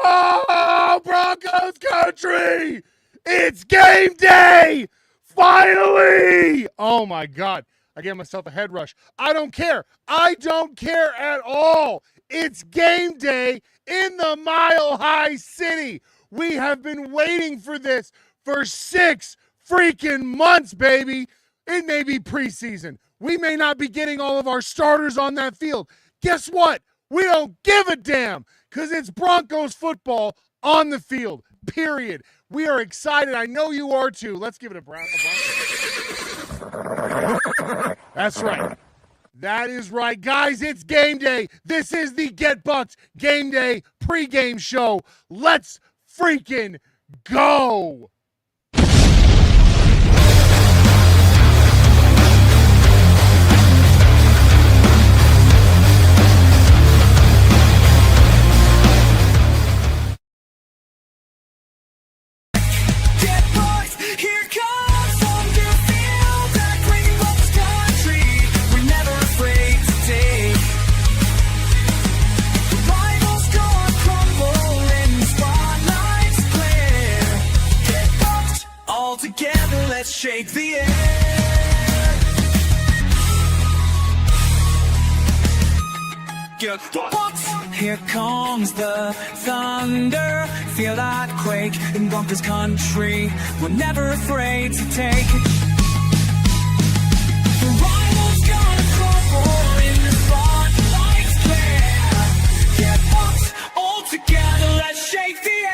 Oh, Broncos country! It's game day! Finally! Oh my God. I gave myself a head rush. I don't care. I don't care at all. It's game day in the Mile High City. We have been waiting for this for 6 freaking months, baby. It may be preseason. We may not be getting all of our starters on that field. Guess what? We don't give a damn because it's Broncos football on the field, period. We are excited. I know you are too. Let's give it a Broncos. That's right. That is right. Guys, it's game day. This is the Get Bucked Game Day pregame show. Let's freaking go. Together, let's shake the air. Get bucked. Here comes the thunder. Feel that quake in Broncos country. We're never afraid to take. The rivals gonna crumble in the spotlight's glare. Get bucked. All together, let's shake the air.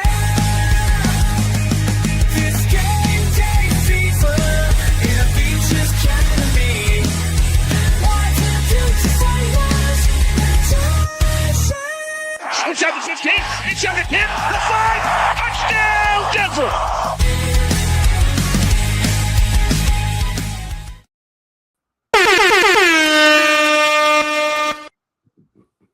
Inside the 15, inside the 10, the 5, touchdown, Denver!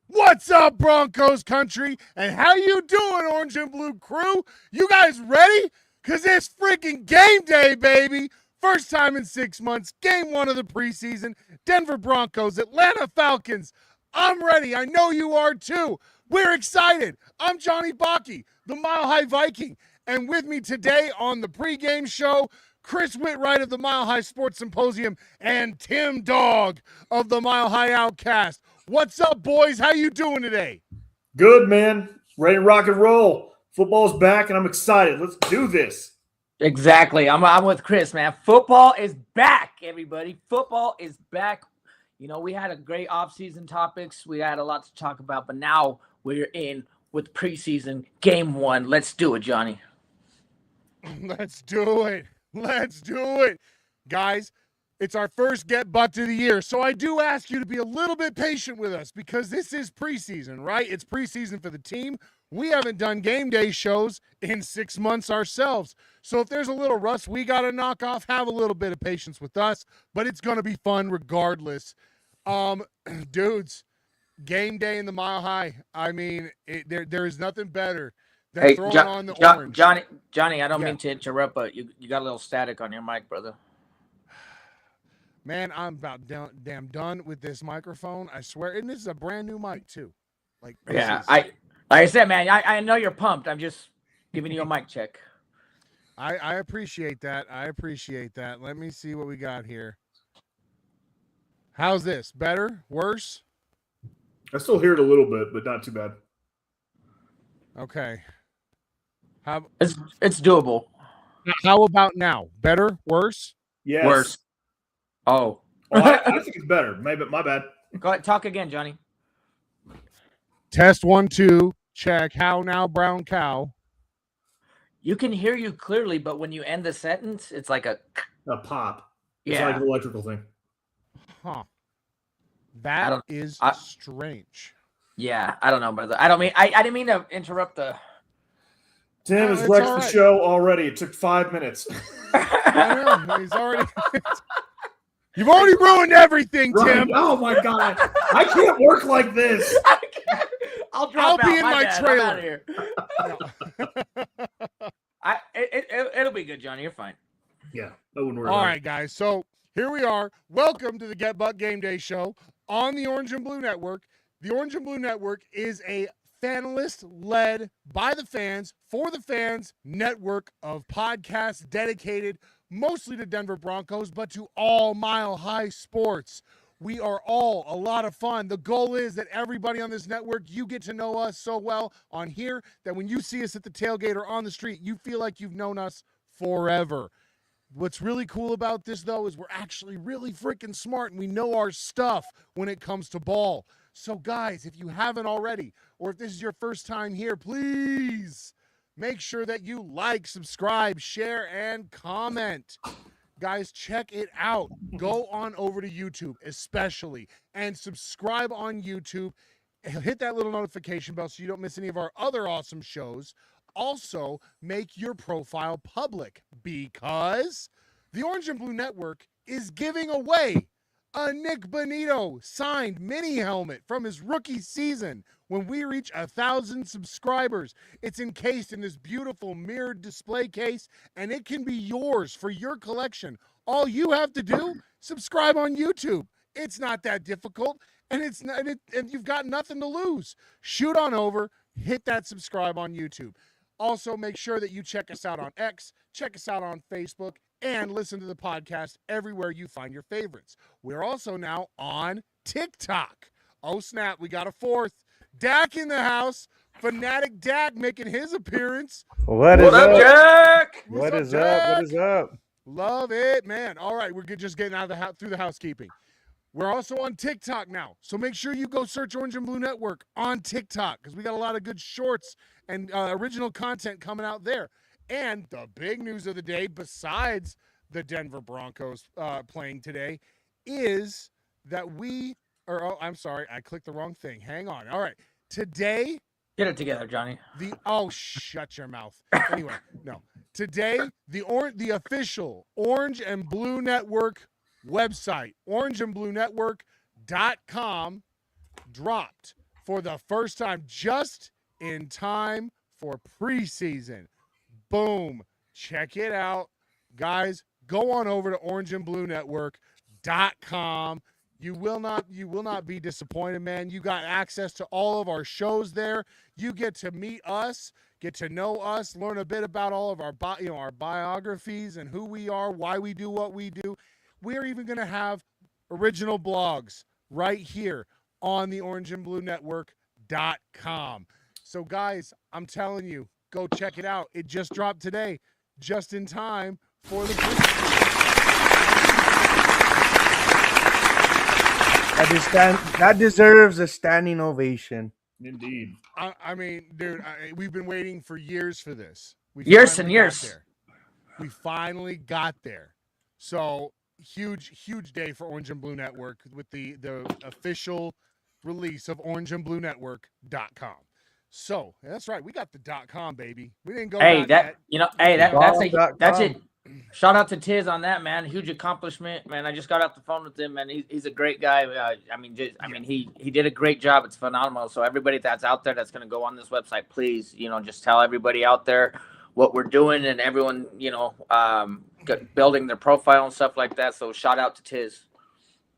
What's up, Broncos country? And how you doing, Orange and Blue crew? You guys ready? Because it's freaking game day, baby. First time in 6 months, game 1 of the preseason. Denver Broncos, Atlanta Falcons. I'm ready. I know you are too. We're excited. I'm Johnny Baki, the Mile High Viking. And with me today on the pregame show, Chris Whitwright of the Mile High Sports Symposium and Tim Dog of the Mile High Outkast. What's up, boys? How you doing today? Good, man. Ready to rock and roll. Football's back, and I'm excited. Let's do this. Exactly. I'm with Chris, man. Football is back, everybody. Football is back. You know, we had a great offseason topics. We had a lot to talk about, but now we're in with preseason game 1. Let's do it, Johnny. Let's do it. Let's do it. Guys, it's our first Get Bucked of the year, so I do ask you to be a little bit patient with us because this is preseason, right? It's preseason for the team. We haven't done game day shows in 6 months ourselves. So if there's a little rust we got to knock off, have a little bit of patience with us, but it's going to be fun regardless. Dudes, game day in the Mile High. I mean, there is nothing better than throwing on the orange. Johnny, I don't mean to interrupt, but you got a little static on your mic, brother. Man, I'm about damn done with this microphone. I swear, and this is a brand new mic too. Like like I said, man, I know you're pumped. I'm just giving you a mic check. I appreciate that. I appreciate that. Let me see what we got here. How's this? Better? Worse? I still hear it a little bit, but not too bad. Okay. It's doable. How about now? Better? Worse? Yes. Worse. Oh. I think it's better. Maybe my bad. Go ahead, talk again, Johnny. Test 1, 2. Check. How now, brown cow? You can hear you clearly, but when you end the sentence, it's like a pop. It's yeah. like an electrical thing. Huh. That is strange. Yeah, I don't know, brother. I didn't mean to interrupt the. Tim has wrecked the show already. It took 5 minutes. I know. He's already. You've already ruined everything, Tim. Oh my God! I can't work like this. I'll drop out. Be in my bad. trailer. It'll be good, Johnny. You're fine. Yeah, I wouldn't worry. All right, guys. So here we are. Welcome to the Get Buck Game Day Show on the Orange and Blue Network. The Orange and Blue Network is a fanalist led by the fans, for the fans, network of podcasts dedicated mostly to Denver Broncos, but to all Mile High sports. We are all a lot of fun. The goal is that everybody on this network, you get to know us so well on here that when you see us at the tailgate or on the street, you feel like you've known us forever. What's really cool about this, though, is we're actually really freaking smart and we know our stuff when it comes to ball. So, guys, if you haven't already, or if this is your first time here, please make sure that you like, subscribe, share, and comment. Guys, check it out. Go on over to YouTube, especially, and subscribe on YouTube. Hit that little notification bell so you don't miss any of our other awesome shows. Also, make your profile public because the Orange and Blue Network is giving away a Nick Bonito signed mini helmet from his rookie season when we reach 1,000 subscribers. It's encased in this beautiful mirrored display case, and it can be yours for your collection. All you have to do, subscribe on YouTube. It's not that difficult, and and you've got nothing to lose. Shoot on over, hit that subscribe on YouTube. Also, make sure that you check us out on X, check us out on Facebook, and listen to the podcast everywhere you find your favorites. We're also now on TikTok. Oh, snap, we got a fourth. Dak in the house. Fanatic Dak making his appearance. What is up, Jack? What What's is up, up? What Dak? is up? Love it, man. All right, we're just getting out of the through the housekeeping. We're also on TikTok now, so make sure you go search Orange and Blue Network on TikTok because we got a lot of good shorts and original content coming out there. And the big news of the day, besides the Denver Broncos playing today, is that I'm sorry, I clicked the wrong thing. Hang on. All right, today. Get it together, Johnny. Shut your mouth. Anyway, no. Today, the official Orange and Blue Network website, orangeandbluenetwork.com, dropped for the first time just in time for preseason. Boom. Check it out. Guys, go on over to orangeandbluenetwork.com. You will not be disappointed, man. You got access to all of our shows there. You get to meet us, get to know us, learn a bit about all of our biographies and who we are, why we do what we do. We're even going to have original blogs right here on the orangeandbluenetwork.com. So, guys, I'm telling you, go check it out. It just dropped today, just in time for the That deserves a standing ovation. Indeed. I mean, dude, we've been waiting for years for this. Years and years. We finally got there. So, huge day for Orange and Blue Network with the official release of orangeandbluenetwork.com. So that's right, we got the .com, baby. We didn't go. That's it. Shout out to Tiz on that, man. Huge accomplishment, man. I just got off the phone with him, man. He's a great guy. He did a great job. It's phenomenal. So everybody that's out there that's going to go on this website, please, just tell everybody out there what we're doing and everyone, building their profile and stuff like that. So shout out to Tiz.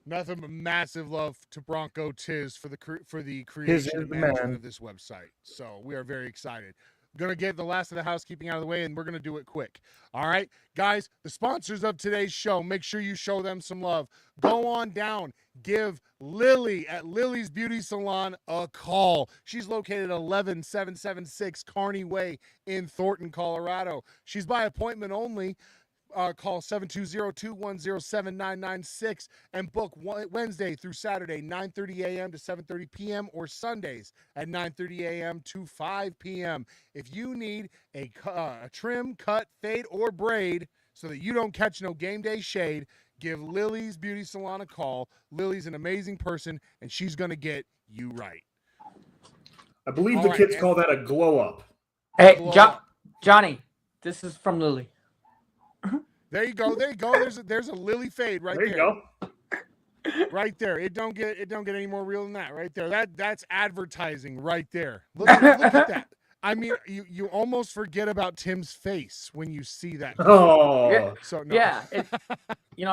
Nothing but massive love to Bronco Tiz for the creation and management of this website. So we are very excited. Going to get the last of the housekeeping out of the way, and we're going to do it quick. All right, guys, the sponsors of today's show, make sure you show them some love. Go on down. Give Lily at Lily's Beauty Salon a call. She's located at 11776 Kearney Way in Thornton, Colorado. She's by appointment only. Call 720-210-7996 and book Wednesday through Saturday, 9:30 a.m. to 7:30 p.m. or Sundays at 9:30 a.m. to 5 p.m. If you need a trim, cut, fade, or braid so that you don't catch no game day shade, give Lily's Beauty Salon a call. Lily's an amazing person, and she's going to get you right. I believe the kids call that a glow up. Hey, Johnny, this is from Lily. There you go. There's a Lily fade right there. There you go. Right there. It don't get any more real than that right there. That's advertising right there. Look at that. I mean, you almost forget about Tim's face when you see that. Oh. Yeah. So no. Yeah.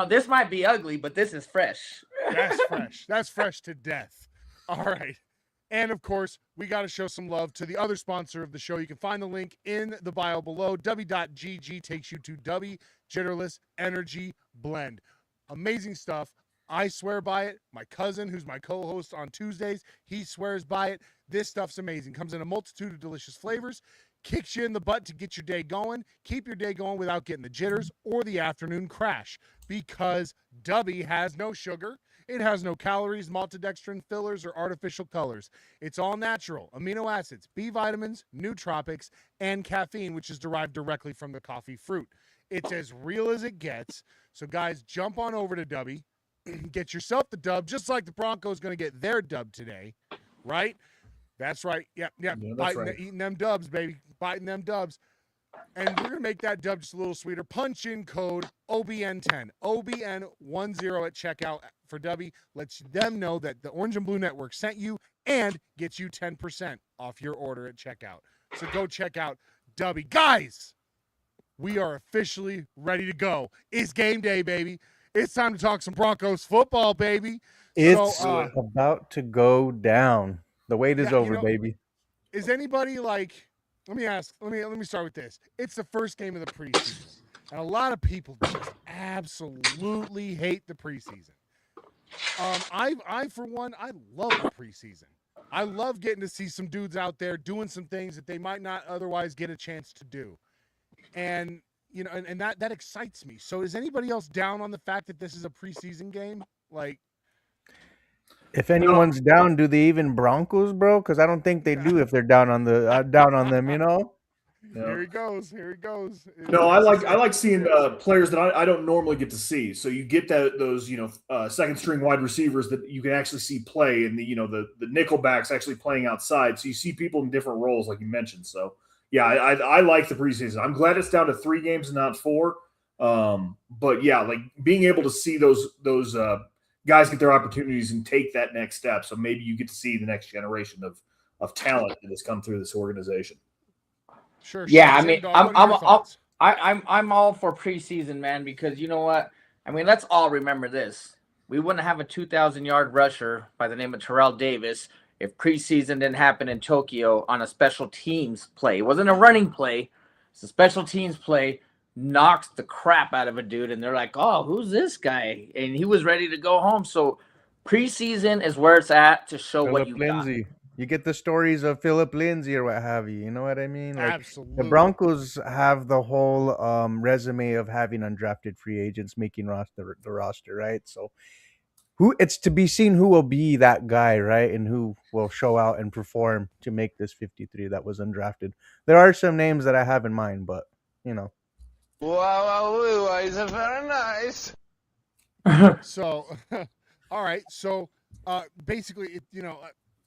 This might be ugly, but this is fresh. That's fresh. That's fresh to death. All right. And of course, we got to show some love to the other sponsor of the show. You can find the link in the bio below. W.GG takes you to W Jitterless Energy Blend. Amazing stuff. I swear by it. My cousin, who's my co-host on Tuesdays, he swears by it. This stuff's amazing. Comes in a multitude of delicious flavors. Kicks you in the butt to get your day going. Keep your day going without getting the jitters or the afternoon crash. Because W has no sugar. It has no calories, maltodextrin, fillers, or artificial colors. It's all natural. Amino acids, B vitamins, nootropics, and caffeine, which is derived directly from the coffee fruit. It's as real as it gets. So, guys, jump on over to W. Get yourself the dub, just like the Broncos going to get their dub today, right? That's right. Yep. Yeah, that's Biting, right. eating them dubs, baby. Biting them dubs. And we're going to make that dub just a little sweeter. Punch in code OBN10, OBN10 at checkout for W. Lets them know that the Orange and Blue Network sent you and gets you 10% off your order at checkout. So go check out W. Guys, we are officially ready to go. It's game day, baby. It's time to talk some Broncos football, baby. It's So, about to go down. The wait is yeah, over, baby. Is anybody like, let me start with this. It's the first game of the preseason. And a lot of people just absolutely hate the preseason. I for one, I love the preseason. I love getting to see some dudes out there doing some things that they might not otherwise get a chance to do. And you know, and that excites me. So is anybody else down on the fact that this is a preseason game? Like, If anyone's down, do they even Broncos, bro? Because I don't think they do if they're down on the down on them. You know. Here he goes. No, I like seeing players that I don't normally get to see. So you get those second string wide receivers that you can actually see play, and the nickelbacks actually playing outside. So you see people in different roles, like you mentioned. So yeah, I like the preseason. I'm glad it's down to 3 games and not 4. But yeah, like being able to see those guys get their opportunities and take that next step. So maybe you get to see the next generation of talent that has come through this organization. Sure. Yeah, I Tim mean, Dog, what are your thoughts? I'm all for preseason, man, because you know what? I mean, let's all remember this. We wouldn't have a 2,000-yard rusher by the name of Terrell Davis if preseason didn't happen in Tokyo on a special teams play. It wasn't a running play. It's a special teams play. Knocks the crap out of a dude, and they're like, oh, who's this guy? And he was ready to go home. So preseason is where it's at to show what you Lindsay. got. You get the stories of Philip Lindsay or what have you. You know what I mean? Like, Absolutely. the Broncos have the whole resume of having undrafted free agents making the roster, right? So it's to be seen who will be that guy, right? And who will show out and perform to make this 53 that was undrafted. There are some names that I have in mind, but, you know. Wow, is very nice. So, all right. So, basically,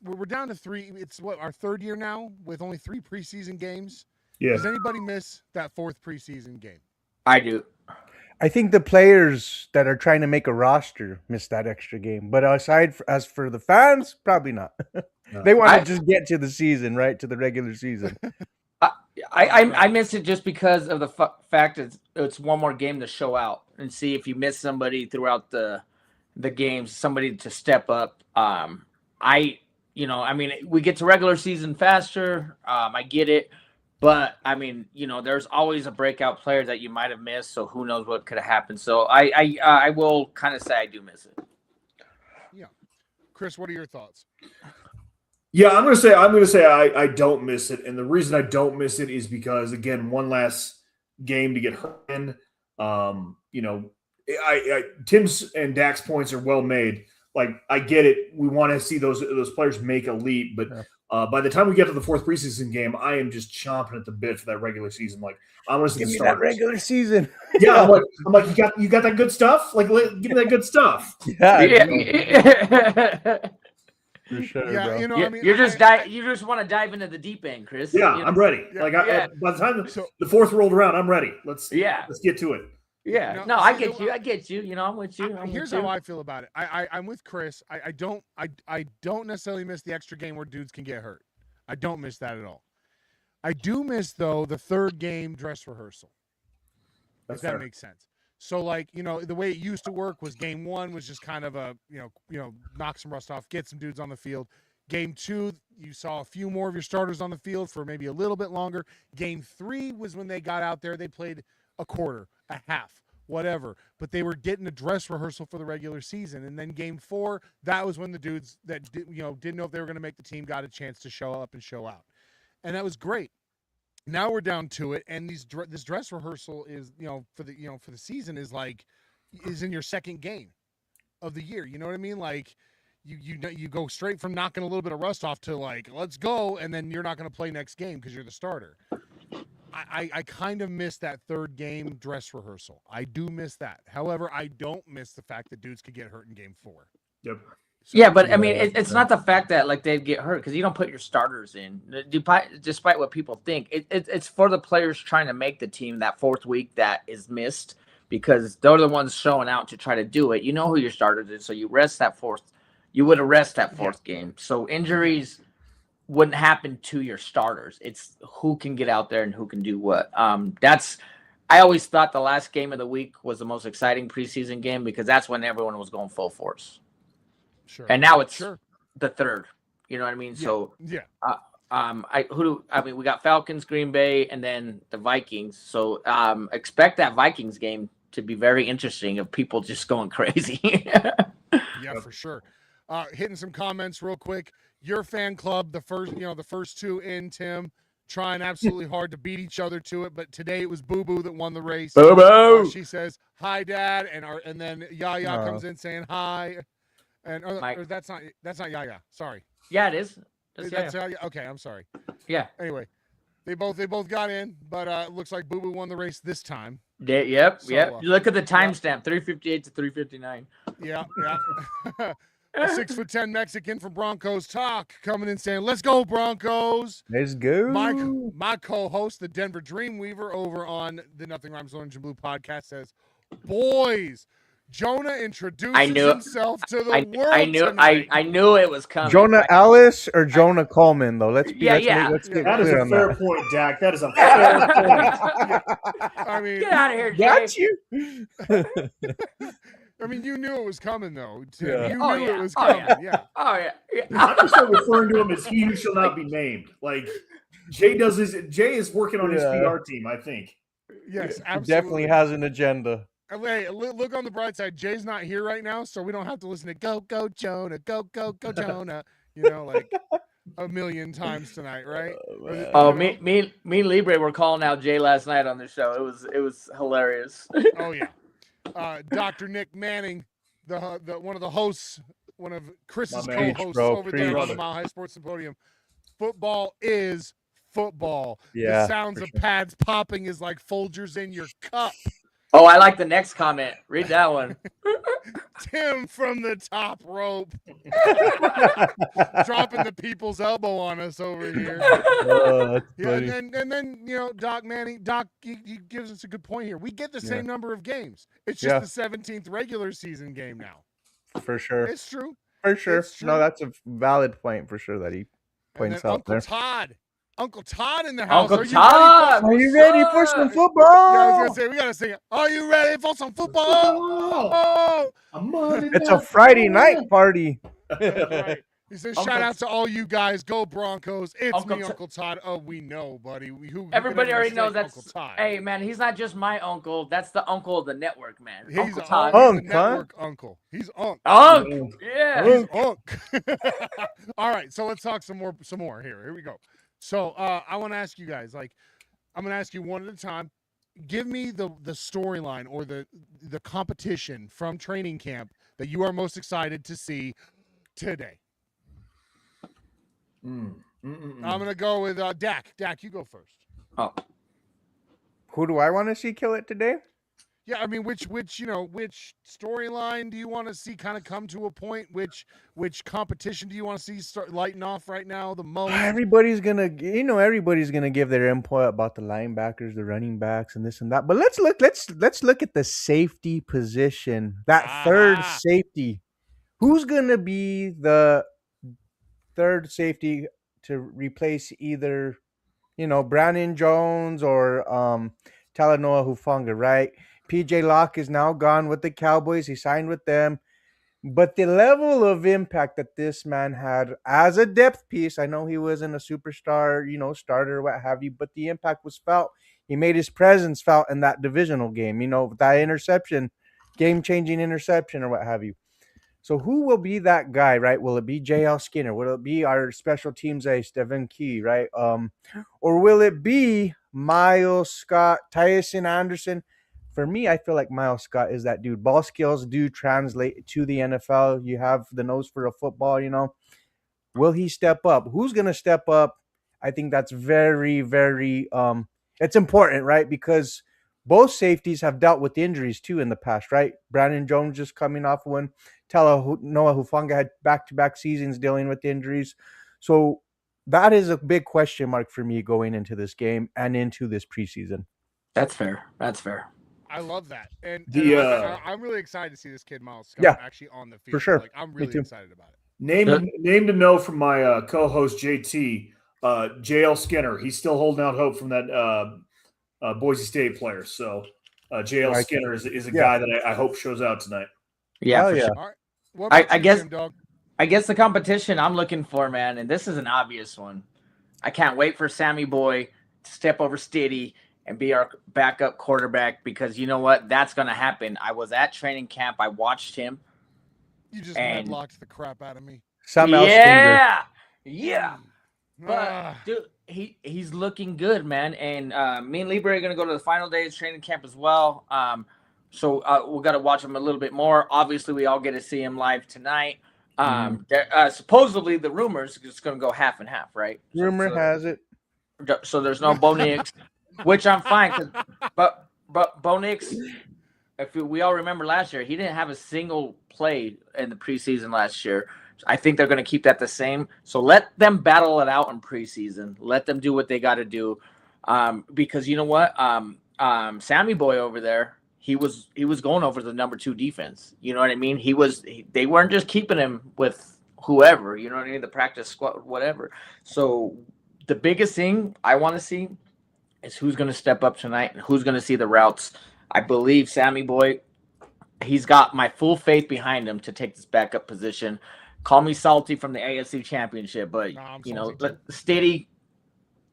we're down to 3. It's what, our 3rd year now with only 3 preseason games. Yeah. Does anybody miss that 4th preseason game? I do. I think the players that are trying to make a roster miss that extra game. But as for the fans, probably not. No. They want to just get to the season, right? To the regular season. I miss it just because of the fact it's one more game to show out and see if you miss somebody throughout the games, somebody to step up. We get to regular season faster. I get it. But, I mean, there's always a breakout player that you might have missed, so who knows what could have happened. So I will kind of say I do miss it. Yeah. Chris, what are your thoughts? Yeah, I'm gonna say I don't miss it, and the reason I don't miss it is because, again, one last game to get hurt in. Tim's and Dak's points are well made. Like, I get it. We want to see those players make a leap, but by the time we get to the 4th preseason game, I am just chomping at the bit for that regular season. Like, I want to see Give the me starters. that regular season. Yeah, I'm like, you got that good stuff? Like, give me that good stuff. Yeah. For sure, Yeah, bro. You just want to dive into the deep end, Chris. Yeah, I'm ready. Yeah. Like, by the time the 4th rolled around, I'm ready. Let's get to it. Yeah. No, I get you. I get you. I'm with you. Here's how I feel about it. I'm with Chris. I don't necessarily miss the extra game where dudes can get hurt. I don't miss that at all. I do miss, though, the 3rd game dress rehearsal. If that makes sense. So, like, the way it used to work was game 1 was just kind of a, knock some rust off, get some dudes on the field. Game 2, you saw a few more of your starters on the field for maybe a little bit longer. Game 3 was when they got out there. They played a quarter, a half, whatever. But they were getting a dress rehearsal for the regular season. And then Game 4, that was when the dudes that didn't know if they were going to make the team got a chance to show up and show out. And that was great. Now we're down to it, and this dress rehearsal is for the season is in your second game of the year. You know what I mean? Like you go straight from knocking a little bit of rust off to like let's go, and then you're not going to play next game because you're the starter. I kind of miss that third game dress rehearsal. I do miss that. However, I don't miss the fact that dudes could get hurt in Game 4. Yep. So, yeah, but I mean, it's not the fact that like they'd get hurt because you don't put your starters in, despite what people think. It's for the players trying to make the team that fourth week that is missed because they're the ones showing out to try to do it. You know who your starters is, so you rest that fourth. You would arrest that fourth game, so injuries wouldn't happen to your starters. It's who can get out there and who can do what. I always thought the last game of the week was the most exciting preseason game because that's when everyone was going full force. Sure. And now it's the third. You know what I mean? Yeah. So yeah. We got Falcons, Green Bay, and then the Vikings. So expect that Vikings game to be very interesting of people just going crazy. Yeah, for sure. Hitting some comments real quick. Your fan club, the first two in, Tim, trying absolutely hard to beat each other to it, but today it was Boo Boo that won the race. Boo Boo. She says, "Hi, Dad," and then Yaya comes in saying hi. And or that's not Yaya. Sorry. Yeah, it is. That's Yaya. Okay, I'm sorry. Yeah. Anyway, they both got in, but it looks like Boo Boo won the race this time. Yep. Look at the timestamp, 3:58 to 3:59. Yeah. A 6'10" Mexican from Broncos Talk coming in saying, "Let's go Broncos." Let's go. My co-host, the Denver Dreamweaver, over on the Nothing Rhymes Orange and Blue podcast says, "Boys, Jonah introduces himself to the world tonight." I knew it was coming. Jonah Ellis or Jonah Coleman, though. Let's get that is clear a on fair that. point, Dak. That is a fair point. I mean, get out of here, Jay. Got you. I mean, you knew it was coming, though. Tim. Yeah. You knew it was coming. Yeah. Oh yeah. I'm just referring to him as he who shall not be named. Like Jay is working on his PR team, I think. Yes, He absolutely. definitely has an agenda. Hey, look on the bright side. Jay's not here right now, so we don't have to listen to "Go Jonah, go Jonah." Like a million times tonight, right? Me and Libre were calling out Jay last night on the show. It was hilarious. Oh yeah. Dr. Nick Manning, the one of the hosts, one of Chris's co-hosts over there on the Mile High Sports Symposium. Football is football. Yeah, the sounds of pads popping is like Folgers in your cup. Oh, I like the next comment. Read that one. Tim from the top rope. Dropping the people's elbow on us over here. That's funny. And then Doc Manning, he gives us a good point here. We get the same number of games. It's just the 17th regular season game now. For sure. It's true. For sure. It's true. No, that's a valid point for sure that he points out Uncle there. Uncle Todd in the house. Uncle Todd, are you ready for some football? Yeah, I was gonna say we gotta sing it. Are you ready for some football? Oh, it's a Friday night party. right. He says, "Shout out to all you guys. Go Broncos." It's Uncle Todd. Oh, we know, buddy. Everybody already knows that's Uncle Todd. Hey, man, he's not just my uncle. That's the uncle of the network, man. He's Uncle Todd. the network uncle. He's Unc. Yeah. He's Unc. All right, so let's talk some more here. Here we go. So I want to ask you guys, I'm going to ask you one at a time. Give me the storyline or the competition from training camp that you are most excited to see today. I'm going to go with Dak. Dak, you go first. Oh. Who do I want to see kill it today? Yeah, I mean, which storyline do you want to see kind of come to a point? Which competition do you want to see start lighting off right now the most? Everybody's gonna give their input about the linebackers, the running backs, and this and that. But let's look at the safety position. That third safety. Who's gonna be the third safety to replace either, Brandon Jones or Talanoa Hufanga, right? PJ Locke is now gone with the Cowboys. He signed with them. But the level of impact that this man had as a depth piece, I know he wasn't a superstar, starter, what have you, but the impact was felt. He made his presence felt in that divisional game, that interception, game-changing interception or what have you. So who will be that guy, right? Will it be J.L. Skinner? Will it be our special teams ace, Devin Key, right? Or will it be Miles Scott, Tyson Anderson? For me, I feel like Miles Scott is that dude. Ball skills do translate to the NFL. You have the nose for a football, Will he step up? Who's going to step up? I think that's very, very it's important, right? Because both safeties have dealt with injuries too in the past, right? Brandon Jones just coming off one. Noah Hufanga had back-to-back seasons dealing with injuries. So that is a big question mark for me going into this game and into this preseason. That's fair. I love that, and I'm really excited to see this kid Miles Scott actually on the field. For sure. Like, I'm really excited about it. Name to know from my co-host JT, JL Skinner. He's still holding out hope from that Boise State player. So JL Skinner is a guy that I hope shows out tonight. Yeah, for sure. All right. What about you, Tim Dog? I guess the competition I'm looking for, man, and this is an obvious one. I can't wait for Sammy Boy to step over Stiddy and be our backup quarterback, because you know what? That's going to happen. I was at training camp. I watched him. You just medlocked the crap out of me. Yeah. But, dude, he's looking good, man. And me and Lieber are going to go to the final day of training camp as well. So we got to watch him a little bit more. Obviously, we all get to see him live tonight. Supposedly, the rumors is going to go half and half, right? Rumor has it. So there's no Bo Nix, which I'm fine. But Bo Nix, if we all remember last year, he didn't have a single play in the preseason last year. I think they're going to keep that the same. So let them battle it out in preseason. Let them do what they got to do. Because you know what? Sammy Boy over there, he was going over the number 2 defense. You know what I mean? They weren't just keeping him with whoever, you know what I mean? The practice squad, whatever. So the biggest thing I want to see is who's going to step up tonight and who's going to see the routes. I believe Sammy Boy, he's got my full faith behind him to take this backup position. Call me salty from the AFC Championship, but Stiddy,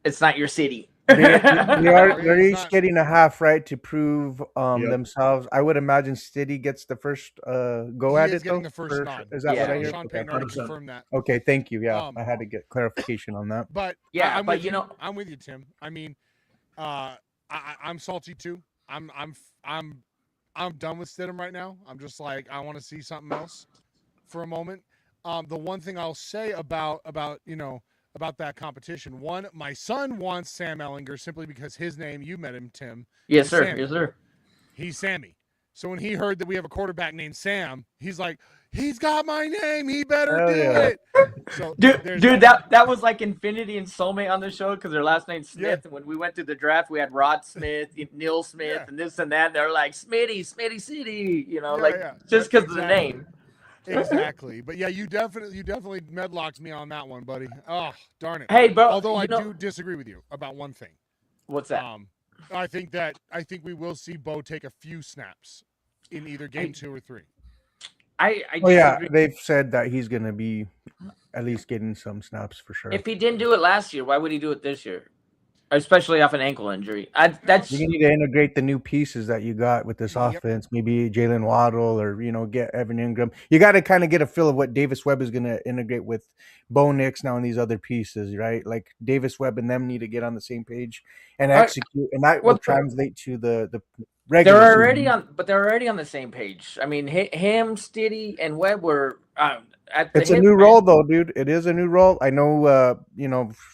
it's not your city. They're each getting a half, right, to prove themselves. I would imagine Stiddy gets the first go at it. Getting the first nod. Is that what I hear? Sean Payton already confirmed that. Okay, thank you. Yeah, I had to get clarification on that. But I'm with you, Tim. I mean, I'm salty too. I'm done with Stidham right now. I'm just like, I want to see something else for a moment. The one thing I'll say about that competition, one, my son wants Sam Ehlinger simply because his name, you met him, Tim. Yes, sir. Sammy. Yes, sir. He's Sammy. So when he heard that we have a quarterback named Sam, he's like, he's got my name. He better do it. So dude, that was like Infinity and Soulmate on the show because their last name's Smith. And when we went through the draft, we had Rod Smith, Neil Smith, and this and that. And they're like, Smitty City, just because of the name. Exactly. But yeah, you definitely medlocked me on that one, buddy. Oh, darn it. Hey, bro. Although I do disagree with you about one thing. What's that? I think we will see Bo take a few snaps in either game 2 or 3. I they've said that he's going to be at least getting some snaps for sure. If he didn't do it last year, why would he do it this year? Especially off an ankle injury. You need to integrate the new pieces that you got with this offense. Maybe Jalen Waddle or, get Evan Ingram. You got to kind of get a feel of what Davis Webb is going to integrate with Bo Nix now and these other pieces, right? Like Davis Webb and them need to get on the same page and execute. And that will translate to the regular season. They're already on the same page. I mean, him, Stiddy, and Webb were it's a new role, though, dude. It is a new role. I know,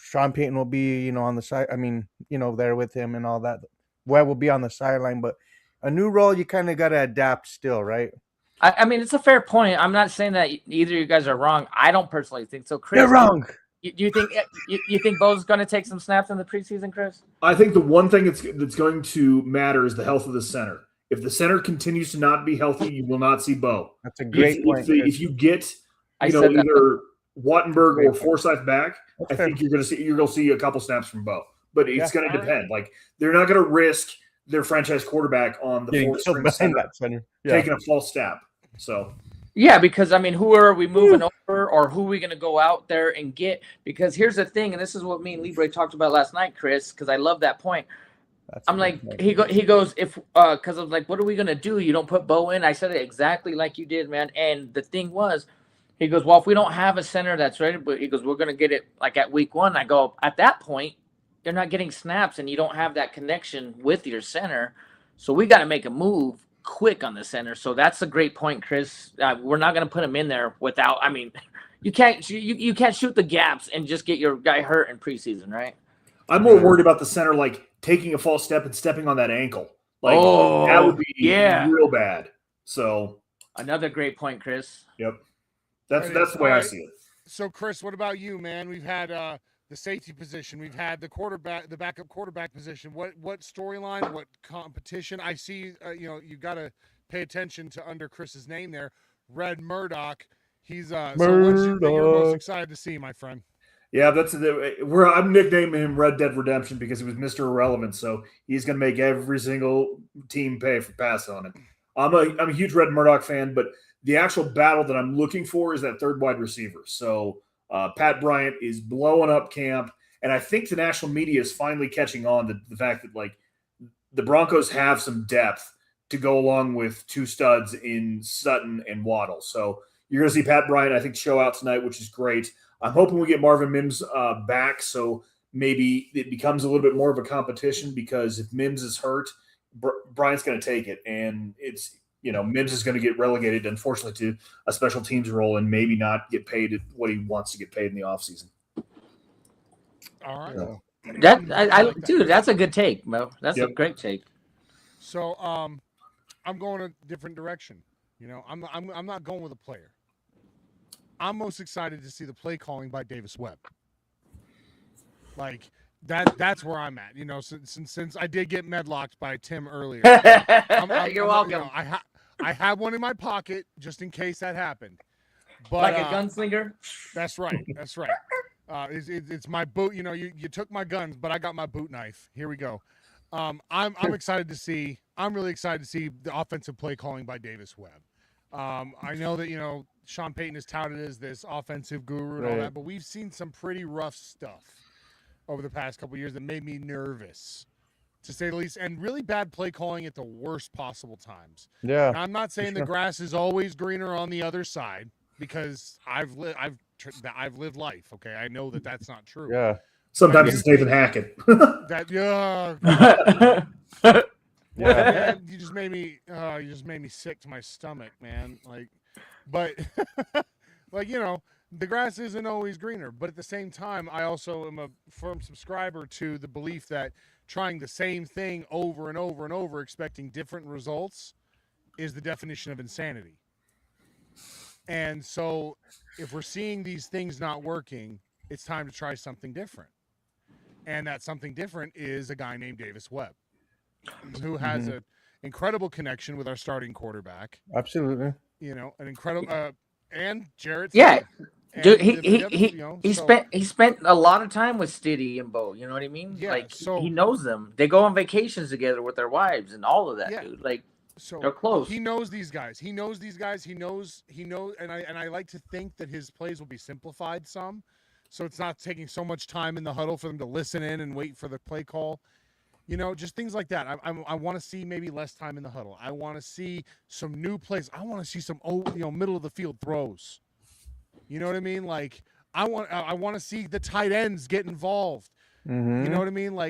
Sean Payton will be, on the side. I mean, there with him and all that. Webb will be on the sideline, but a new role, you kind of got to adapt still, right? I mean, it's a fair point. I'm not saying that either of you guys are wrong. I don't personally think so. Chris, you're wrong. You think Bo's going to take some snaps in the preseason, Chris? I think the one thing that's going to matter is the health of the center. If the center continues to not be healthy, you will not see Bo. That's a great point. If you get either Wattenberg or Forsyth back, I think you're going to see a couple snaps from Bo. But it's going to depend. Like they're not going to risk their franchise quarterback on the fourth string center taking a false snap. So Yeah, because I mean, who are we moving over, or who are we going to go out there and get? Because here's the thing, and this is what me and Libre talked about last night, Chris. Because I love that point. That's I'm a like, good point. he goes, if because I'm like, what are we gonna do? You don't put Bo in. I said it exactly like you did, man. And the thing was, he goes, well, if we don't have a center that's ready, but he goes, we're gonna get it like at week 1. I go, at that point, you're not getting snaps, and you don't have that connection with your center. So we got to make a move quick on the center. So that's a great point, Chris. We're not gonna put him in there without. I mean, you can't shoot the gaps and just get your guy hurt in preseason, right? I'm more worried about the center like taking a false step and stepping on that ankle. Like that would be real bad. So another great point, Chris. Yep. That's the way I see it. So Chris, what about you, man? We've had the safety position, we've had the backup quarterback position. What storyline, what competition? I see you got to pay attention to under Chris's name there, Red Murdoch. He's so what's you're most excited to see, my friend? Yeah, I'm nicknaming him Red Dead Redemption because he was Mr. Irrelevant, so he's going to make every single team pay for pass on him. I'm a huge Red Murdoch fan, but the actual battle that I'm looking for is that third wide receiver. So Pat Bryant is blowing up camp, and I think the national media is finally catching on to the fact that like the Broncos have some depth to go along with two studs in Sutton and Waddle. So you're going to see Pat Bryant, I think, show out tonight, which is great. I'm hoping we get Marvin Mims back, so maybe it becomes a little bit more of a competition because if Mims is hurt, Bryant's going to take it, and it's Mims is going to get relegated, unfortunately, to a special teams role and maybe not get paid what he wants to get paid in the offseason. All right, dude, that's a good take, Mo. That's a great take. So I'm going a different direction. I'm not going with a player. I'm most excited to see the play calling by Davis Webb. Like that's where I'm at. Since I did get medlocked by Tim earlier. You're welcome. I have one in my pocket just in case that happened. But like a gunslinger. That's right. That's right. It's my boot. You took my guns, but I got my boot knife. Here we go. I'm excited to see. I'm really excited to see the offensive play calling by Davis Webb. I know that Sean Payton is touted as this offensive guru and all that, but we've seen some pretty rough stuff over the past couple of years that made me nervous, to say the least, and really bad play calling at the worst possible times. Yeah, now, I'm not saying the grass is always greener on the other side because I've lived life. Okay, I know that that's not true. Yeah, sometimes it's Nathan Hackett. Man, you just made me sick to my stomach, man. But the grass isn't always greener. But at the same time, I also am a firm subscriber to the belief that trying the same thing over and over and over, expecting different results, is the definition of insanity. And so, if we're seeing these things not working, it's time to try something different. And that something different is a guy named Davis Webb, who has an incredible connection with our starting quarterback. Absolutely. An incredible and Jarrett. Yeah. And dude, he spent a lot of time with Stiddy and Bo. You know what I mean? Yeah, he knows them. They go on vacations together with their wives and all of that, dude. They're close. He knows these guys. He knows, and I like to think that his plays will be simplified some, so it's not taking so much time in the huddle for them to listen in and wait for the play call. Just things like that. I want to see maybe less time in the huddle. I want to see some new plays. I want to see some middle of the field throws. You know what I mean? I want to see the tight ends get involved. You know what I mean?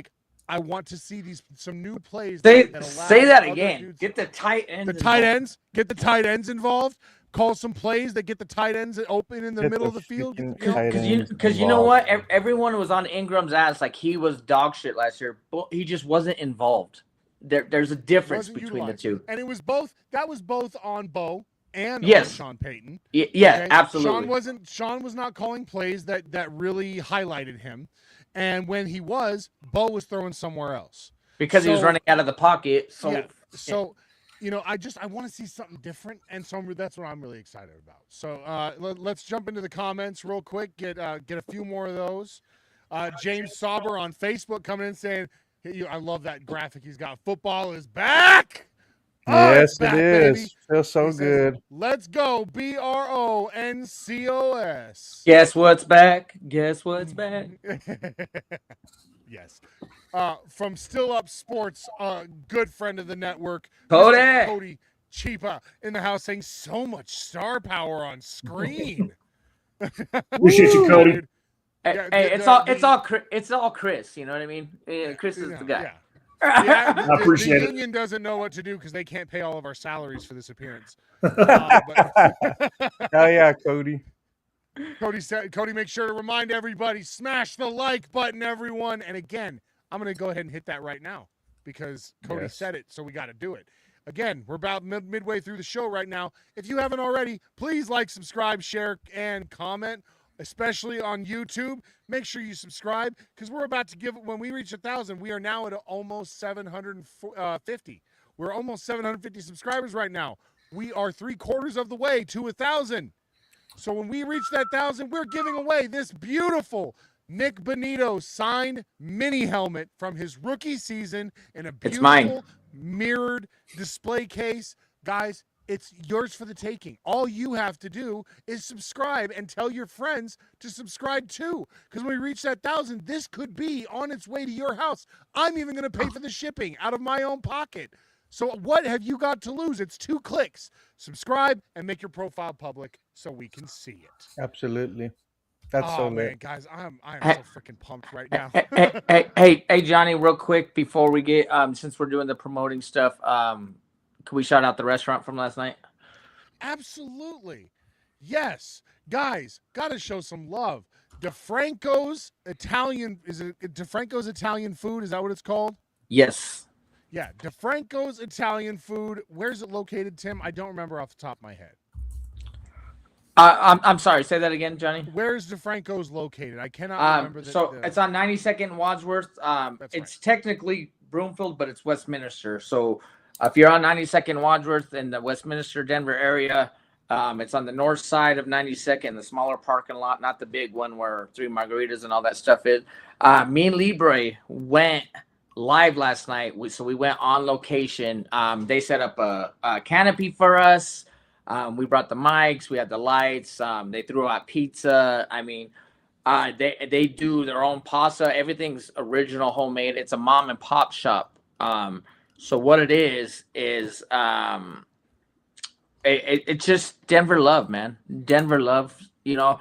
I want to see some new plays. Say that again. Get the tight ends. Get the tight ends involved. Call some plays that get the tight ends open in the middle of the field. Because you know what? Everyone was on Ingram's ass like he was dog shit last year, but he just wasn't involved. There's a difference between the two. And it was both. That was both on Bo and on Sean Payton. Yeah, absolutely. Sean was not calling plays that really highlighted him. And when he was, Bo was throwing somewhere else. Because he was running out of the pocket. I want to see something different, and so that's what I'm really excited about. So let's jump into the comments real quick. Get a few more of those. James Sauber on Facebook coming in saying, "I love that graphic he's got. Football is back." Yes, it's back, it baby. is. Feels so He says, good. let's go. BRONCOS. Guess what's back? Guess what's back? Yes. From Still Up Sports, good friend of the network, Cody. Mr. Cody Cheapa in the house saying so much star power on screen. Appreciate you, Cody. Dude. Hey, Yeah, hey, the- it's all Chris. You know what I mean? Yeah, Chris is the guy. Yeah. Yeah, I appreciate the it. union doesn't know what to do because they can't pay all of our salaries for this appearance. Hell yeah, Cody. Cody, make sure to remind everybody, smash the like button, everyone. And again, I'm going to go ahead and hit that right now because Cody said it, so we got to do it. Again, we're about midway through the show right now. If you haven't already, please like, subscribe, share, and comment, especially on YouTube. Make sure you subscribe because we're about to when we reach 1,000, we are now at almost 750. We're almost 750 subscribers right now. We are 3/4 of the way to 1,000. So when we reach that 1,000, we're giving away this beautiful Nick Bonito signed mini helmet from his rookie season in a beautiful mirrored display case. Guys, it's yours for the taking. All you have to do is subscribe and tell your friends to subscribe too. Because when we reach that 1,000, this could be on its way to your house. I'm even going to pay for the shipping out of my own pocket. So what have you got to lose? It's 2 clicks. Subscribe and make your profile public so we can see it. Absolutely. That's so man, lit. guys, I am so freaking pumped right now. hey, Johnny, real quick before we get since we're doing the promoting stuff, can we shout out the restaurant from last night? Absolutely. Yes. Guys, gotta show some love. DeFranco's Italian, is it DeFranco's Italian food? Is that what it's called? Yes. Yeah, DeFranco's Italian food. Where's it located, Tim? I don't remember off the top of my head. I'm sorry. Say that again, Johnny. Where's DeFranco's located? I cannot remember. It's on 92nd and Wadsworth. It's technically Broomfield, but it's Westminster. So if you're on 92nd Wadsworth in the Westminster, Denver area, it's on the north side of 92nd, the smaller parking lot, not the big one where Three Margaritas and all that stuff is. Me and Libre went live last night, so we went on location. They set up a canopy for us. We brought the mics, we had the lights. They threw out pizza. I mean, they do their own pasta. Everything's original, homemade. It's a mom and pop shop. So what it is it's just Denver love, man. Denver love. You know,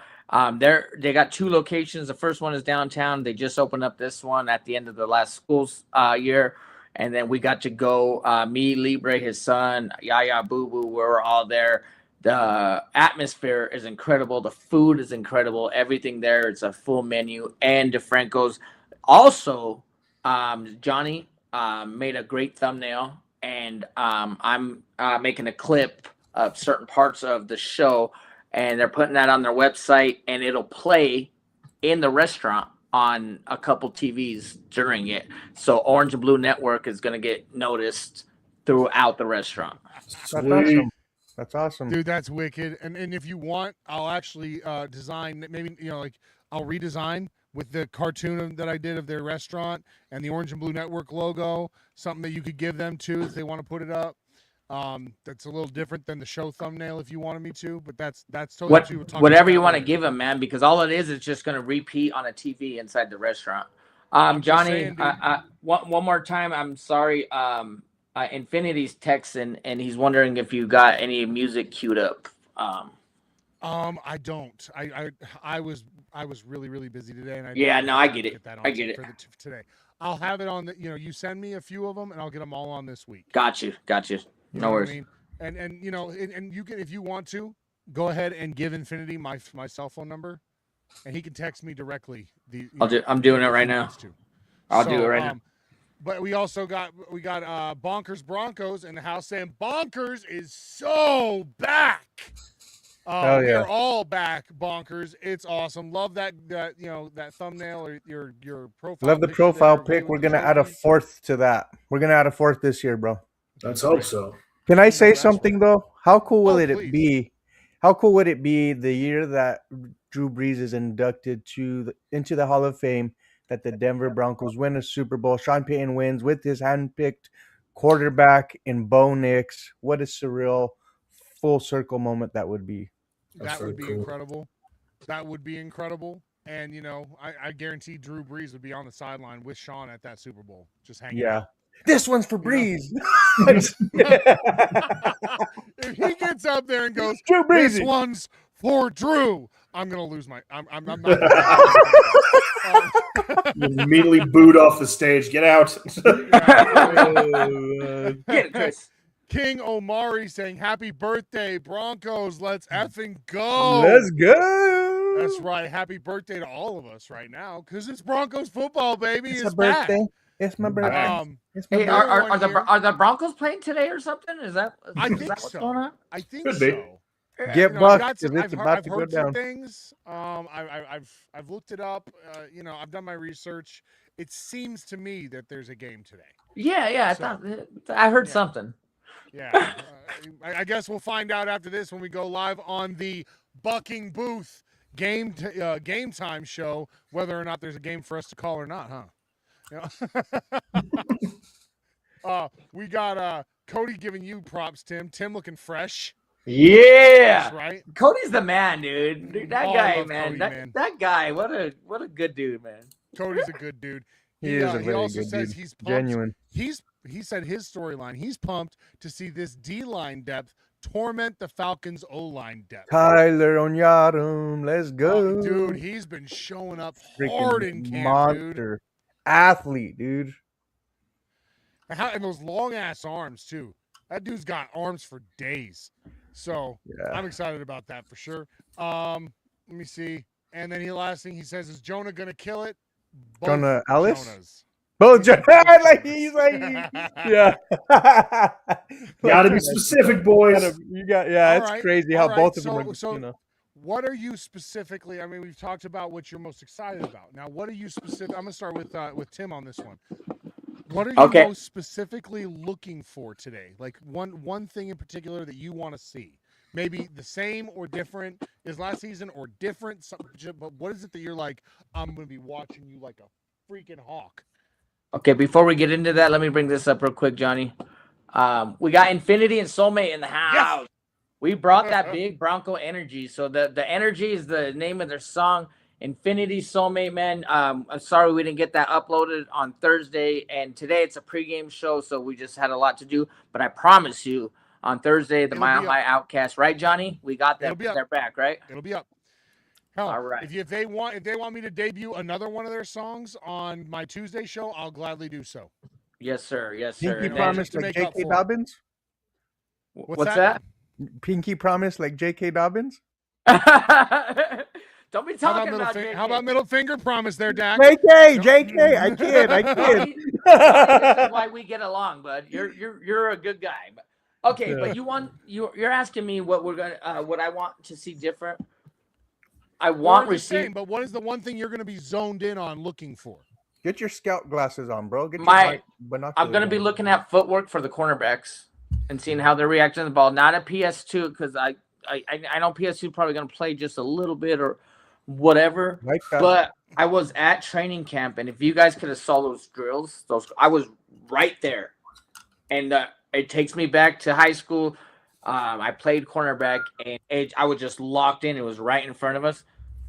they got 2 locations. The first one is downtown. They just opened up this one at the end of the last school year. And then we got to go, me, Libre, his son, Yaya, Boo Boo, we're all there. The atmosphere is incredible. The food is incredible. Everything there. It's a full menu. And DeFranco's. Also, Johnny made a great thumbnail. And I'm making a clip of certain parts of the show. And they're putting that on their website. And it'll play in the restaurant on a couple TVs during it. So Orange and Blue Network is going to get noticed throughout the restaurant. That's awesome. That's awesome. Dude, that's wicked. And if you want, I'll actually design, maybe, like I'll redesign with the cartoon that I did of their restaurant and the Orange and Blue Network logo, something that you could give them too if they want to put it up. That's a little different than the show thumbnail if you wanted me to, but that's totally whatever you want to give them, man, because all it is just going to repeat on a TV inside the restaurant. Johnny, one more time, I'm sorry. Infinity's texting and he's wondering if you got any music queued up. I don't. I was really, really busy today, and I get it. I get it. Today. I'll have it on the. You send me a few of them, and I'll get them all on this week. Got you. No worries. I mean? And you can, if you want to, go ahead and give Infinity my cell phone number, and he can text me directly. I'm doing it right now. I'll do it right now. But we also got Bonkers Broncos in the house saying Bonkers is so back. Yeah. We're all back, Bonkers. It's awesome. Love that thumbnail or your profile. Love the profile pic. We're gonna add a 4th to that. We're gonna add a 4th this year, bro. Let's hope so. Can I say something though? How cool will it be? How cool would it be the year that Drew Brees is inducted into the Hall of Fame, that the Denver Broncos win a Super Bowl, Sean Payton wins with his handpicked quarterback in Bo Nix. What a surreal full circle moment that would be. That would be incredible. That would be incredible. And, I guarantee Drew Brees would be on the sideline with Sean at that Super Bowl, just hanging out. This one's for Breeze. If he gets up there and goes, Drew this Breezy. one's for Drew, I'm going to lose my. I'm not. Immediately booed off the stage. Get out. Get it, Chris. King Omari saying, happy birthday, Broncos. Let's effing go. Let's go. That's right. Happy birthday to all of us right now because it's Broncos football, baby. It's It's a back. birthday. It's my birthday. It's my Hey, birthday. are the Broncos playing today or something? Is that I is think that what's so. going on? I think Could be. so. Get I've bucked got because some- it's I've about heard to go some down. things. I've looked it up. I've done my research. It seems to me that there's a game today. Yeah. I heard something. Yeah, I guess we'll find out after this when we go live on the Bucking Booth game time show whether or not there's a game for us to call or not, huh? We got Cody giving you props, Tim. Tim looking fresh. Yeah, That's right. Cody's the man, dude. That Oh, I guy, love man. Cody, man. That guy. What a good dude, man. Cody's a good dude. He is a he very also good says dude. he's pumped. Genuine. He said his storyline. He's pumped to see this D-line depth torment the Falcons O-line depth. Tyler Onyadum, let's go. Dude, he's been showing up Freaking hard in camp, monster. dude. Athlete, dude. And those long ass arms too. That dude's got arms for days. So Yeah. I'm excited about that for sure. Let me see. And then the last thing he says is Jonah gonna kill it. Both Jonah Ellis? Jonahs. Both he's like, yeah. Gotta be specific, boys. You got, yeah, it's All right, crazy all how right. both of them So- are, What are you specifically? I mean, we've talked about what you're most excited about. Now, what are you specific? I'm gonna start with Tim on this one. What are you Okay. most specifically looking for today? Like one thing in particular that you want to see? Maybe the same or different as last season, or different. But what is it that you're like? I'm gonna be watching you like a freaking hawk. Okay, before we get into that, let me bring this up real quick, Johnny. We got Infinity and Soulmate in the house. We brought that big Bronco energy. So the energy is the name of their song. Infinity Soulmate, man. I'm sorry we didn't get that uploaded on Thursday, and today it's a pregame show, so we just had a lot to do. But I promise you, on Thursday, the It'll Mile be High Outcast, right, Johnny? We got It'll that. be up. They're back, right? It'll be up. Hell, All right. If they want me to debut another one of their songs on my Tuesday show, I'll gladly do so. Yes, sir. Yes, sir. Pinky And promise to like make up J.K. for it. Dobbins? What's that? Pinky promise like J.K. Dobbins? Don't be How about, talking about how about middle finger promise there, Dak? J.K. I kid. This is why we get along, bud. You're a good guy. Okay, but you're asking me what we're gonna what I want to see different. I want receive. But what is the one thing you're going to be zoned in on looking for? Get your scout glasses on, bro. Get your binoculars I'm gonna be on. looking at footwork for the cornerbacks and seeing how they're reacting to the ball. Not at PS2 because I know PS2 probably gonna play just a little bit or whatever. Like that. But I was at training camp, and if you guys could have saw those drills, I was right there, and it takes me back to high school. I played cornerback, and I was just locked in. It was right in front of us.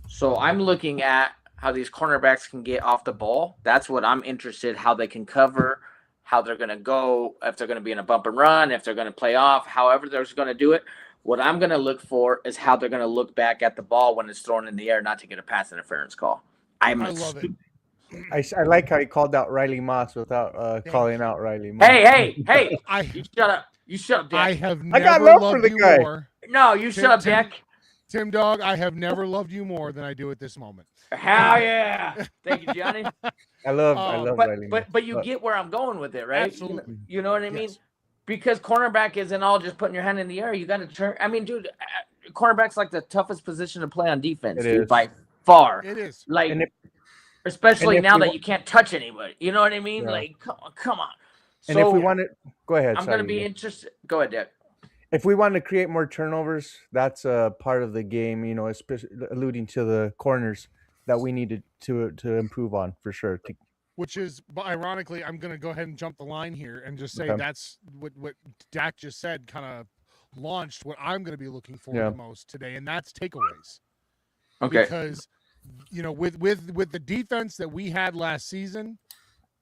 So I'm looking at how these cornerbacks can get off the ball. That's what I'm interested, how they can cover, how they're going to go, if they're going to be in a bump and run, if they're going to play off, however they're going to do it. What I'm going to look for is how they're going to look back at the ball when it's thrown in the air, not to get a pass interference call. I love it. I like how he called out Riley Moss without calling out Riley Moss. Hey, I you shut up. You shut up, Dick. I have I got never love for loved the you guy. more. No, you shut up, Dick. Tim Dog, I have never loved you more than I do at this moment. Hell yeah. Thank you, Johnny. I love Riley Moss. But you get where I'm going with it, right? Absolutely. You know what I mean? Yes. Because cornerback isn't all just putting your hand in the air. You got to turn. I mean, dude, cornerback's like the toughest position to play on defense, It dude, is. by far. It is. Like, And especially and if now we that wa- you can't touch anybody. You know what I mean? Yeah. Like, come on. And if So we want to, go ahead. I'm sorry, going to be Ian. interested. Go ahead, Dick. If we want to create more turnovers, that's a part of the game. You know, especially alluding to the corners that we needed to improve on for sure. which is, but ironically, I'm going to go ahead and jump the line here and just say Okay. that's what Dak just said kind of launched what I'm going to be looking for Yeah. the most today, and that's takeaways. Okay. Because, with the defense that we had last season,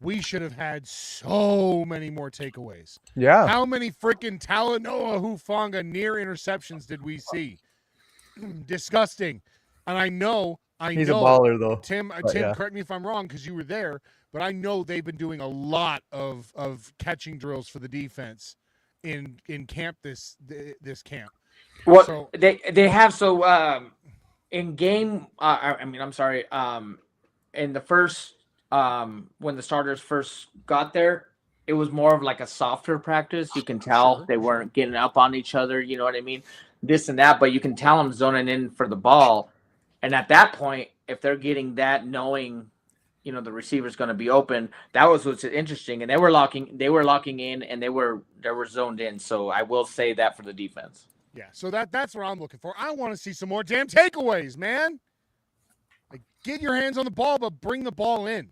we should have had so many more takeaways. Yeah. How many freaking Talanoa Hufanga near interceptions did we see? Disgusting. And I know He's a baller, though. Tim, But yeah. correct me if I'm wrong because you were there, but I know they've been doing a lot of catching drills for the defense in camp this camp. What So- they have in game. I'm sorry. In the first when the starters first got there, it was more of like a softer practice. You can tell Sure. they weren't getting up on each other. You know what I mean? This and that, but you can tell them zoning in for the ball. And at that point, if they're getting that, knowing, the receiver's going to be open, that was what's interesting. And they were locking in, and they were zoned in. So I will say that for the defense. Yeah, so that's what I'm looking for. I want to see some more damn takeaways, man. Like, get your hands on the ball, but bring the ball in.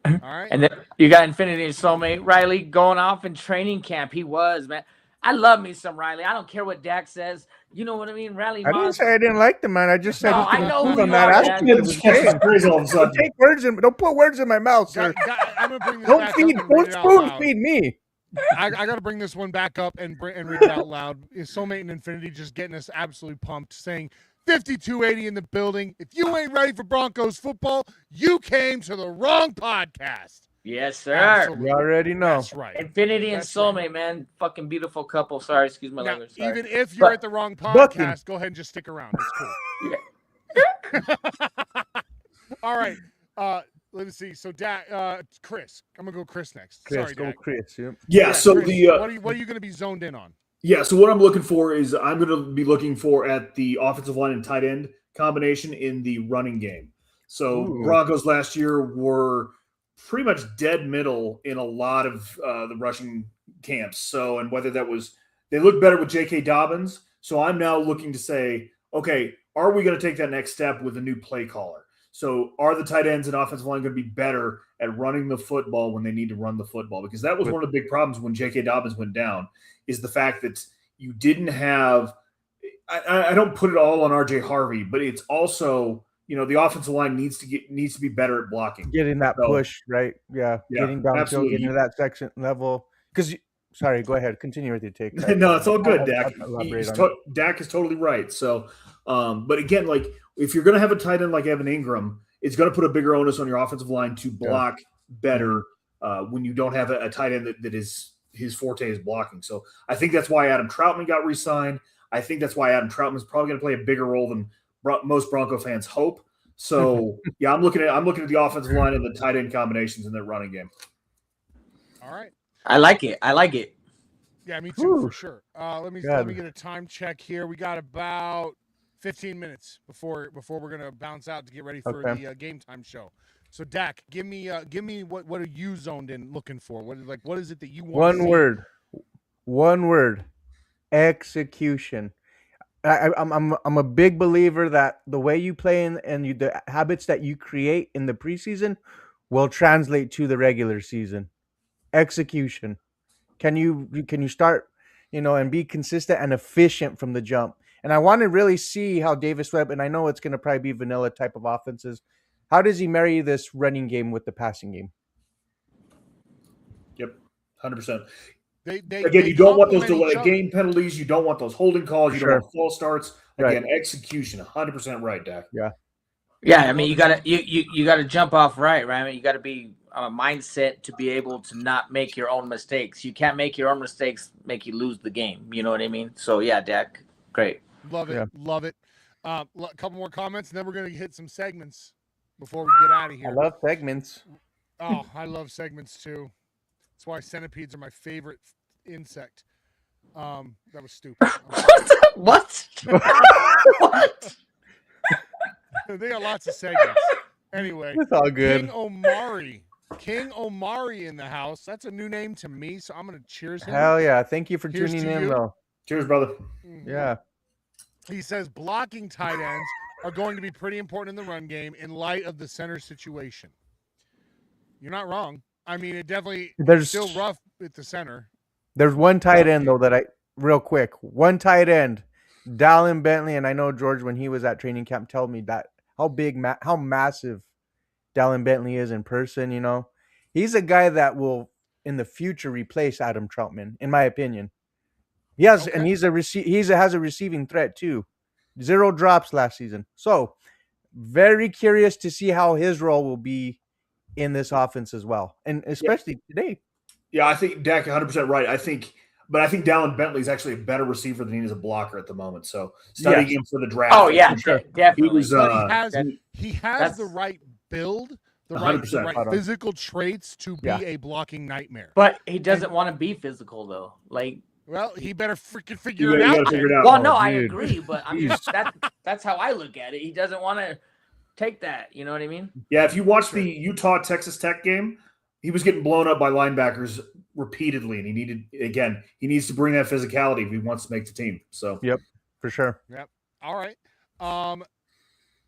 All right. And then you got Infinity and Soulmate Riley going off in training camp. He was, man. I love me some Riley. I don't care what Dak says. You know what I mean? Riley I didn't Moss. say I didn't like the man. I just said No, he can I know improve who on you that are, aspect Dad. of his Just catch game. his praise all of a Don't sudden. don't put words in my mouth, sir. I'm gonna bring this Don't back feed, up and read don't it out spoon loud. feed me. I got to bring this one back up and read it out loud. Is Soulmate and Infinity just getting us absolutely pumped, saying 5280 in the building. If you ain't ready for Broncos football, you came to the wrong podcast. Yes, sir. Absolutely. You already know. That's right. Infinity and That's Soulmate, right. man. Fucking beautiful couple. Sorry, excuse my Now, language. Sorry. even if you're But- at the wrong Bucking. podcast, go ahead and just stick around. It's cool. All right. Let's see. So, Chris. I'm gonna go Chris next. Chris, Sorry, go Dak. Chris. Yeah. Yeah. So Chris, the what are you gonna be zoned in on? Yeah, so what I'm looking for is I'm going to be looking for at the offensive line and tight end combination in the running game. So Ooh. Broncos last year were pretty much dead middle in a lot of the rushing camps. So, and whether that was, they looked better with J.K. Dobbins. So I'm now looking to say, okay, are we going to take that next step with a new play caller? So are the tight ends and offensive line going to be better at running the football when they need to run the football? Because that was one of the big problems when J.K. Dobbins went down, is the fact that you didn't have – I don't put it all on R.J. Harvey, but it's also – the offensive line needs to be better at blocking. Getting that So- push, right? Yeah. Getting downfield, absolutely. getting to that section level. Because sorry, go ahead. Continue with your take. No, it's all good, Dak. I'll elaborate on it. Dak is totally right. So, but again, like if you're going to have a tight end like Evan Ingram, it's going to put a bigger onus on your offensive line to block better when you don't have a tight end that is his forte is blocking. So I think that's why Adam Troutman got re-signed. I think that's why Adam Troutman is probably going to play a bigger role than most Bronco fans hope. So yeah, I'm looking at the offensive line and the tight end combinations in their running game. All right. I like it. Yeah, me too, Whew. for sure. Let me God. get a time check here. We got about 15 minutes before we're gonna bounce out to get ready for Okay. the game time show. So Dak, give me what are you zoned in looking for? What is it that you want? One word, execution. I'm a big believer that the way you play and the habits that you create in the preseason will translate to the regular season. Execution. Can you start, and be consistent and efficient from the jump? And I want to really see how Davis Webb, and I know it's going to probably be vanilla type of offenses. How does he marry this running game with the passing game? Yep, 100%. They You don't want those complement each other. game penalties. You don't want those holding calls. You Sure. don't want false starts. Right. Again, execution, 100% right, Dak. Yeah, I mean, you gotta jump off right? I mean, you gotta be a mindset to be able to not make your own mistakes. You can't make your own mistakes make you lose the game. You know what I mean? So yeah, Dak, great. Love it, Yeah. love it. A couple more comments, and then we're gonna hit some segments before we get out of here. I love segments. Oh, I love segments too. That's why centipedes are my favorite insect. That was stupid. What? What? They got lots of segments. Anyway, It's all good. King Omari in the house. That's a new name to me, so I'm gonna cheers him. Hell yeah. Thank you for Here's tuning to in, you. though. Cheers, brother. Mhm. Yeah. He says blocking tight ends are going to be pretty important in the run game in light of the center situation. You're not wrong. I mean, it definitely There's still rough at the center. There's one tight end though that real quick. One tight end, Dallin Bentley, and I know George when he was at training camp told me that how massive Dallin Bentley is in person. You know, he's a guy that will in the future replace Adam Troutman, in my opinion. Yes, and has a receiving threat too. 0 drops last season. So very curious to see how his role will be in this offense as well, and especially today. Yeah, I think Dak 100% right. I think Dallin Bentley is actually a better receiver than he is a blocker at the moment. So studying him for the draft. Oh yeah, definitely. He was, he has the right build, the 100%. right physical traits to be a blocking nightmare. But he doesn't want to be physical though. Like, well, he better freaking figure it out. Well, no, I agree, but I'm just that's how I look at it. He doesn't want to take that. You know what I mean? Yeah. If you watch the Utah Texas Tech game, he was getting blown up by linebackers repeatedly, and he needs to bring that physicality if he wants to make the team. So yep, for sure. Yep. All right.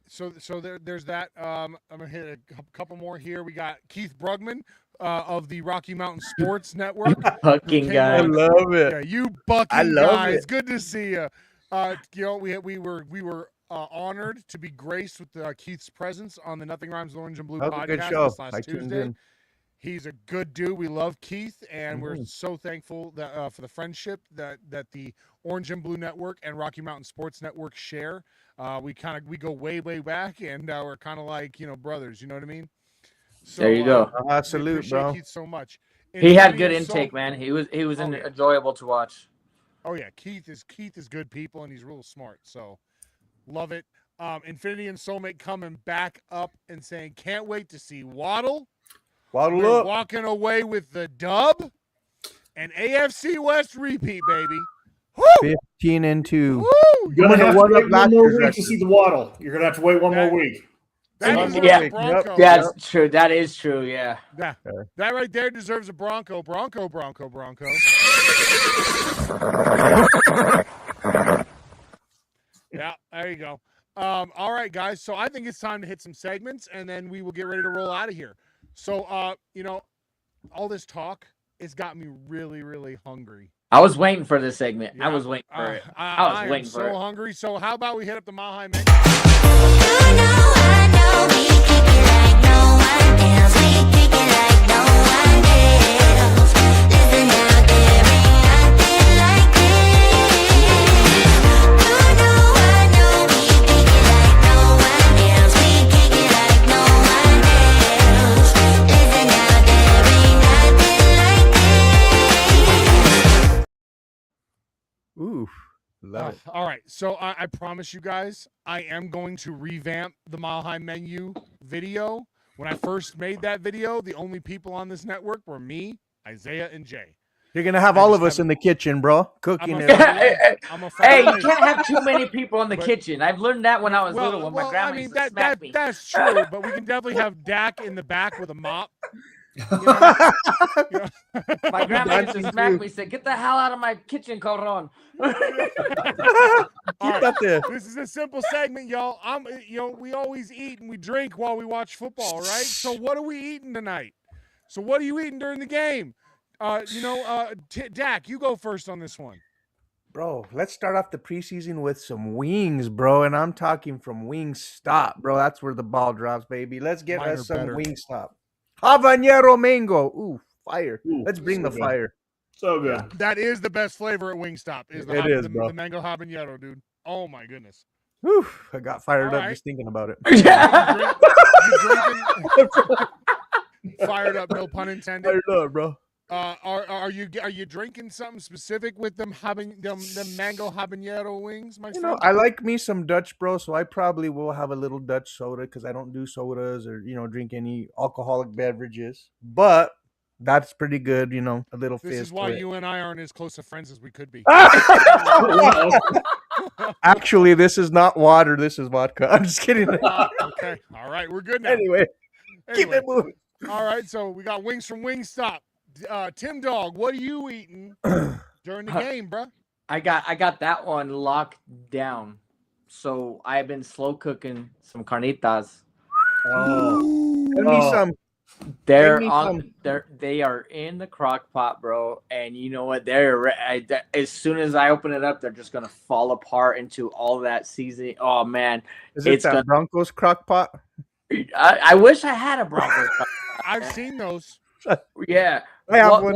So there's that. I'm gonna hit a couple more here. We got Keith Brugman of the Rocky Mountain Sports Network. Fucking guy, I love it. Yeah, you bucking guys. Good to see you. You know, we were honored to be graced with Keith's presence on the Nothing Rhymes with Orange and Blue podcast good show. this last Tuesday. He's a good dude. We love Keith, and we're so thankful that for the friendship that the Orange and Blue Network and Rocky Mountain Sports Network share. We go way back, and we're kind of like brothers. You know what I mean? So, there you go. Salute, bro. Keith so much. He had good intake, man. He was enjoyable to watch. Oh yeah, Keith is good people, and he's real smart. So love it. Infinity and Soulmate coming back up and saying can't wait to see Waddle. Waddle up. Walking away with the dub and AFC West repeat, baby. Woo! 15-2. You're gonna have to wait one more week to see the Waddle. You're gonna have to wait one more week. That's true. That is true. Yeah. That right there deserves a Bronco. Yeah, there you go. All right, guys. So I think it's time to hit some segments, and then we will get ready to roll out of here. So, all this talk, it's got me really, really hungry. I was waiting for this segment. Yeah, I was waiting for it. I was waiting for it. So hungry. So how about we hit up the Mile High Menu? I know, we kick it like no one else. We kick it like no one else. Listen out, there ain't nothing like this. I know, we kick it like no one else. We kick it like no one else. Listen out, there ain't nothing like this. Oof. Love it. All right. So I promise you guys, I am going to revamp the Mile High Menu video. When I first made that video, the only people on this network were me, Isaiah, and Jay. You're going to have all of us in the kitchen, bro. Cooking it. Hey, you can't have too many people in the kitchen. I've learned that when I was little, when my grandma used to smack me. That's true, but we can definitely have Dak in the back with a mop. My grandma used to smack me, said, "Get the hell out of my kitchen, Coron." This is a simple segment, y'all. We always eat and we drink while we watch football, right? So what are we eating tonight? So what are you eating during the game? Dak, you go first on this one. Bro, let's start off the preseason with some wings, bro. And I'm talking from Wingstop, bro. That's where the ball drops, baby. Let's get us some Wingstop. Habanero mango. Ooh, fire. Let's bring the fire. So good. Yeah. That is the best flavor at Wingstop. The mango habanero, dude. Oh my goodness. Whew, I got fired up just thinking about it. Yeah. Fired up, no pun intended. Fired up, bro. Are you drinking something specific with them mango habanero wings, my friend? I like me some Dutch, bro, so I probably will have a little Dutch soda because I don't do sodas or drink any alcoholic beverages. But that's pretty good, a little fizz. This is why you and I aren't as close of friends as we could be. Actually, this is not water. This is vodka. I'm just kidding. Okay. All right. We're good now. Anyway, keep it moving. All right. So we got wings from Wingstop. Tim Dog, what are you eating during the game, bro? I got that one locked down. So I've been slow cooking some carnitas. Oh. Send me some. They're me on. They are in the crock pot, bro. And you know what? As soon as I open it up, they're just gonna fall apart into all that seasoning. Oh man, Is it it's that gonna. Broncos crock pot? I wish I had a Broncos. crock pot, I've man. seen those. Yeah. I have one.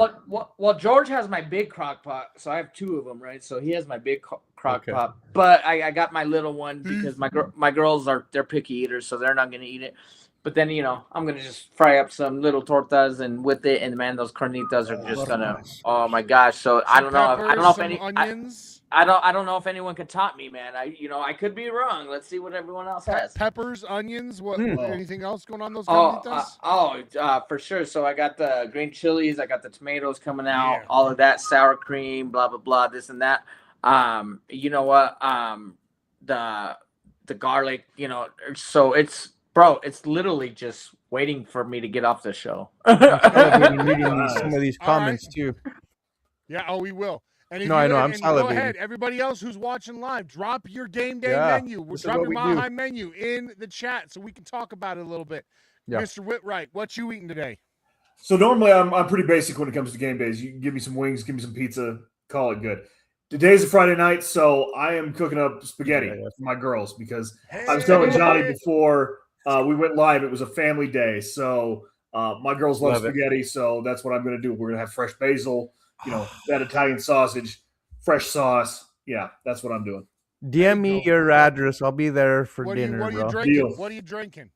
Well, George has my big crock pot, so I have two of them, right? So he has my big crock Okay. pot, but I got my little one because my girls they're picky eaters, so they're not gonna eat it. But then I'm gonna just fry up some little tortas and with it, and man, those carnitas are just gonna. Oh my gosh! So I don't know. I don't know if any. Onions. I don't know if anyone could top me, man. I could be wrong. Let's see what everyone else has. Peppers, onions. What? Anything else going on those Oh, carnitas? for sure. So I got the green chilies, I got the tomatoes coming out, Yeah. all of that, sour cream, blah blah blah, this and that. You know what? The garlic. So it's literally just waiting for me to get off the show. Reading some of these All comments too. Yeah. Oh, we will. And if No, I know, I'm Go salivating. ahead, everybody else who's watching live, drop your game day Yeah, menu. this is Drop what your we Mile do. High menu in the chat so we can talk about it a little bit. Yeah. Mr. Whitwright, what you eating today? So normally I'm pretty basic when it comes to game days. You can give me some wings, give me some pizza, call it good. Today's a Friday night, so I am cooking up spaghetti for my girls because I was telling Johnny before we went live, it was a family day. So my girls love spaghetti, so that's what I'm going to do. We're going to have fresh basil, that Italian sausage, fresh sauce. Yeah, that's what I'm doing. DM me your address. I'll be there for dinner, what are you bro. drinking? Deal. What are you drinking?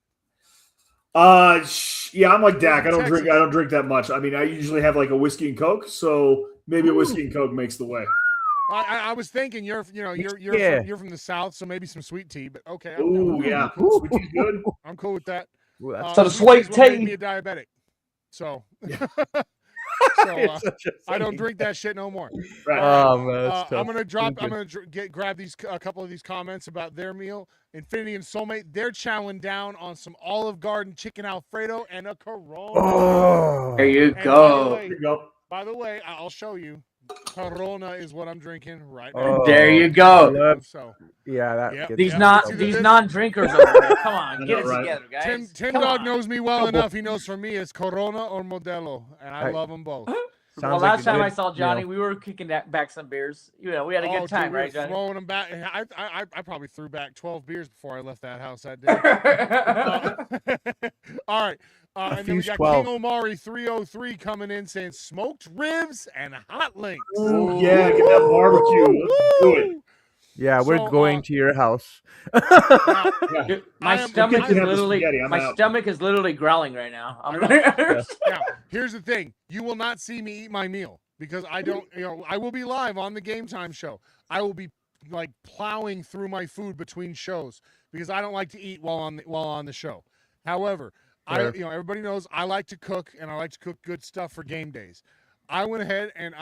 Yeah, I'm like Dak. I don't Texas. drink that much. I mean, I usually have like a whiskey and Coke, so maybe a whiskey and Coke makes the way. I was thinking you're from the South, so maybe some sweet tea. But okay. Ooh, yeah, sweet tea's good. I'm cool with that. Ooh, that's So the Sweet tea's sweet what made tea. me a diabetic. So. It's such a I don't funny- drink that shit no more. Right. Oh man, that's tough. I'm gonna drop. Thank I'm you. gonna grab a couple of these comments about their meal. Infinity and Soulmate, they're chowing down on some Olive Garden chicken Alfredo and a Corona. Oh, There you And go. Here you go. By the way, I'll show you. Corona is what I'm drinking right Oh, now. There you go. love- So yeah, that Yep. gets These Yeah. not Let's do these this. non-drinkers over there. Come on, get it Right. together, guys. Tim Come Dog on. knows me well enough. He knows for me it's Corona or Modelo, and I Right. love them both. Well, Sounds like last a time good I saw Johnny, meal. we were kicking back some beers. We had a good time, dude, we right, were Johnny? throwing them back. I probably threw back 12 beers before I left that house that day. All right. And then we fused got 12. King Omari 303 coming in saying smoked ribs and hot links. Ooh, yeah, get that barbecue. Let's do it. Yeah, we're So, going to your house. Now, Yeah. Dude, I my am- stomach I is have the literally spaghetti, I'm my out. stomach is literally growling right now. now, here's the thing. You will not see me eat my meal because I don't, I will be live on the Game Time show. I will be like plowing through my food between shows because I don't like to eat while on the show. However, Fair. everybody knows I like to cook and I like to cook good stuff for game days. I went ahead and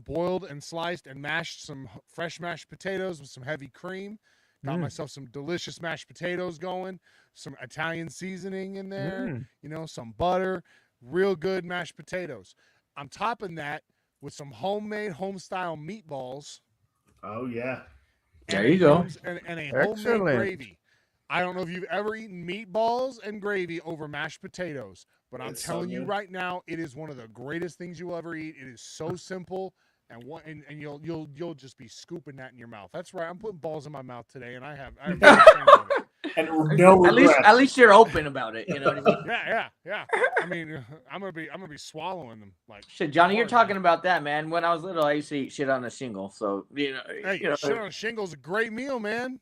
boiled and sliced and mashed some fresh mashed potatoes with some heavy cream. Got myself some delicious mashed potatoes going, some Italian seasoning in there, some butter, real good mashed potatoes. I'm topping that with some homemade home-style meatballs. Oh yeah. There you go. And a homemade Excellent. gravy. I don't know if you've ever eaten meatballs and gravy over mashed potatoes, but I'm It's so telling you good. right now, it is one of the greatest things you will ever eat. It is so simple, and you'll just be scooping that in your mouth. That's right. I'm putting balls in my mouth today, and I have no shame of it. And no At regrets. least you're open about it. You know what I mean? Yeah. I mean, I'm gonna be swallowing them like Shit, Johnny, you're hard, talking man. about that, man. When I was little, I used to eat shit on a shingle. So Hey, shit on a shingle's a great meal, man.